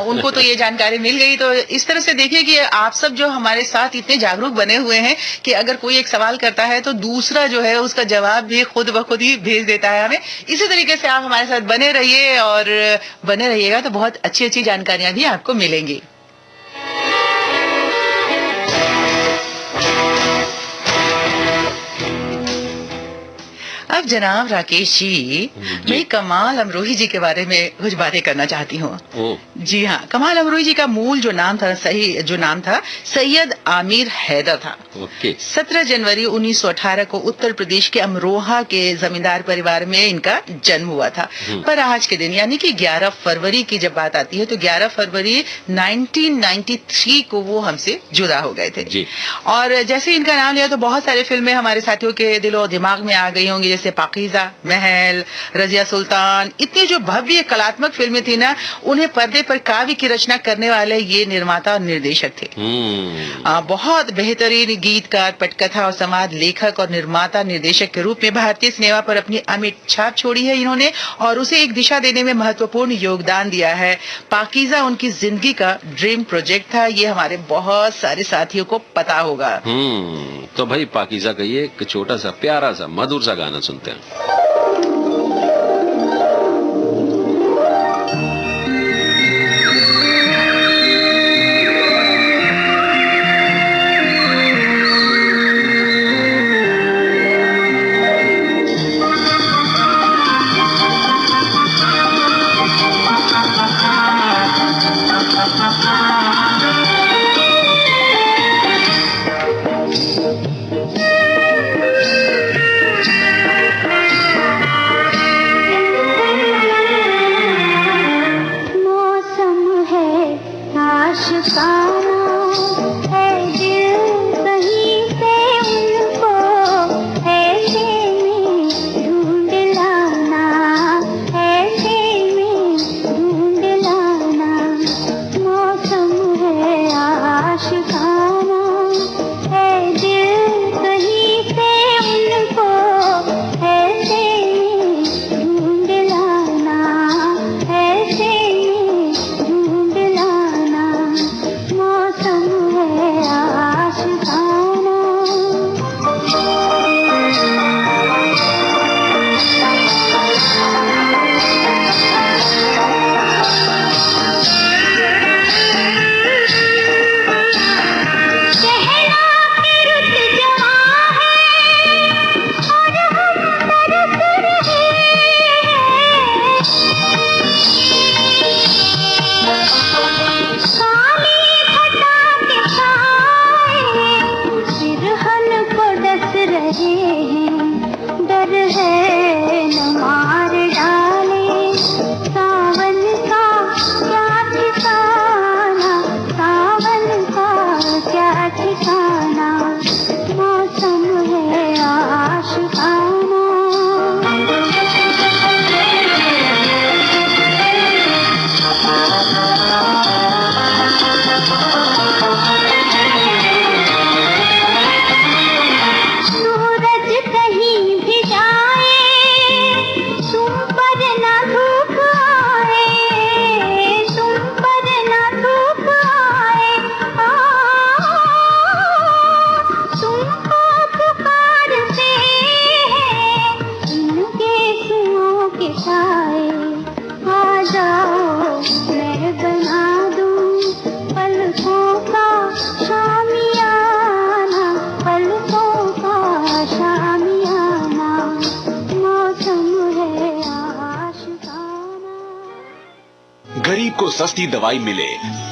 उनको तो ये जानकारी मिल गई। तो इस तरह से देखिए कि आप सब जो हमारे साथ इतने जागरूक बने हुए हैं कि अगर कोई एक सवाल करता है तो दूसरा जो है उसका जवाब भी खुद ब खुद ही भेज देता है हमें। इसी तरीके से आप हमारे साथ बने रहिए, और बने रहिएगा तो बहुत अच्छी अच्छी जानकारियां भी आपको मिलेंगी। अब जनाब राकेश जी, मैं कमाल अमरोही जी के बारे में कुछ बातें करना चाहती हूँ। जी हाँ, कमाल अमरोही जी का मूल जो नाम था, सैयद आमिर हैदर था। 17 जनवरी 1918 को उत्तर प्रदेश के अमरोहा के जमींदार परिवार में इनका जन्म हुआ था। पर आज के दिन यानी कि 11 फरवरी की जब बात आती है तो 11 फरवरी 1993 को वो हमसे जुदा हो गए थे। और जैसे इनका नाम लिया तो बहुत सारे फिल्में हमारे साथियों के दिलो दिमाग में आ गई होंगी, जैसे पाकीज़ा, महल, रजिया सुल्तान। इतनी जो भव्य कलात्मक फिल्में थी ना, उन्हें पर्दे पर काव्य की रचना करने वाले ये निर्माता और निर्देशक थे। बहुत बेहतरीन गीतकार, पटकथा और संवाद लेखक और निर्माता निर्देशक के रूप में भारतीय सिनेमा पर अपनी अमिट छाप छोड़ी है इन्होंने, और उसे एक दिशा देने में महत्वपूर्ण योगदान दिया है। पाकीज़ा उनकी जिंदगी का ड्रीम प्रोजेक्ट था, ये हमारे बहुत सारे साथियों को पता होगा। तो भाई पाकीज़ा का ये एक छोटा सा प्यारा सा मधुर सा गाना सुनते हैं। गरीब को सस्ती दवाई मिले,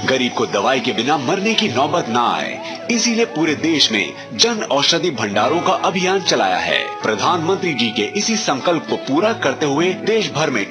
गरीब को दवाई के बिना मरने की नौबत ना आए, इसीलिए पूरे देश में जन औषधि भंडारों का अभियान चलाया है। प्रधानमंत्री जी के इसी संकल्प को पूरा करते हुए देश भर में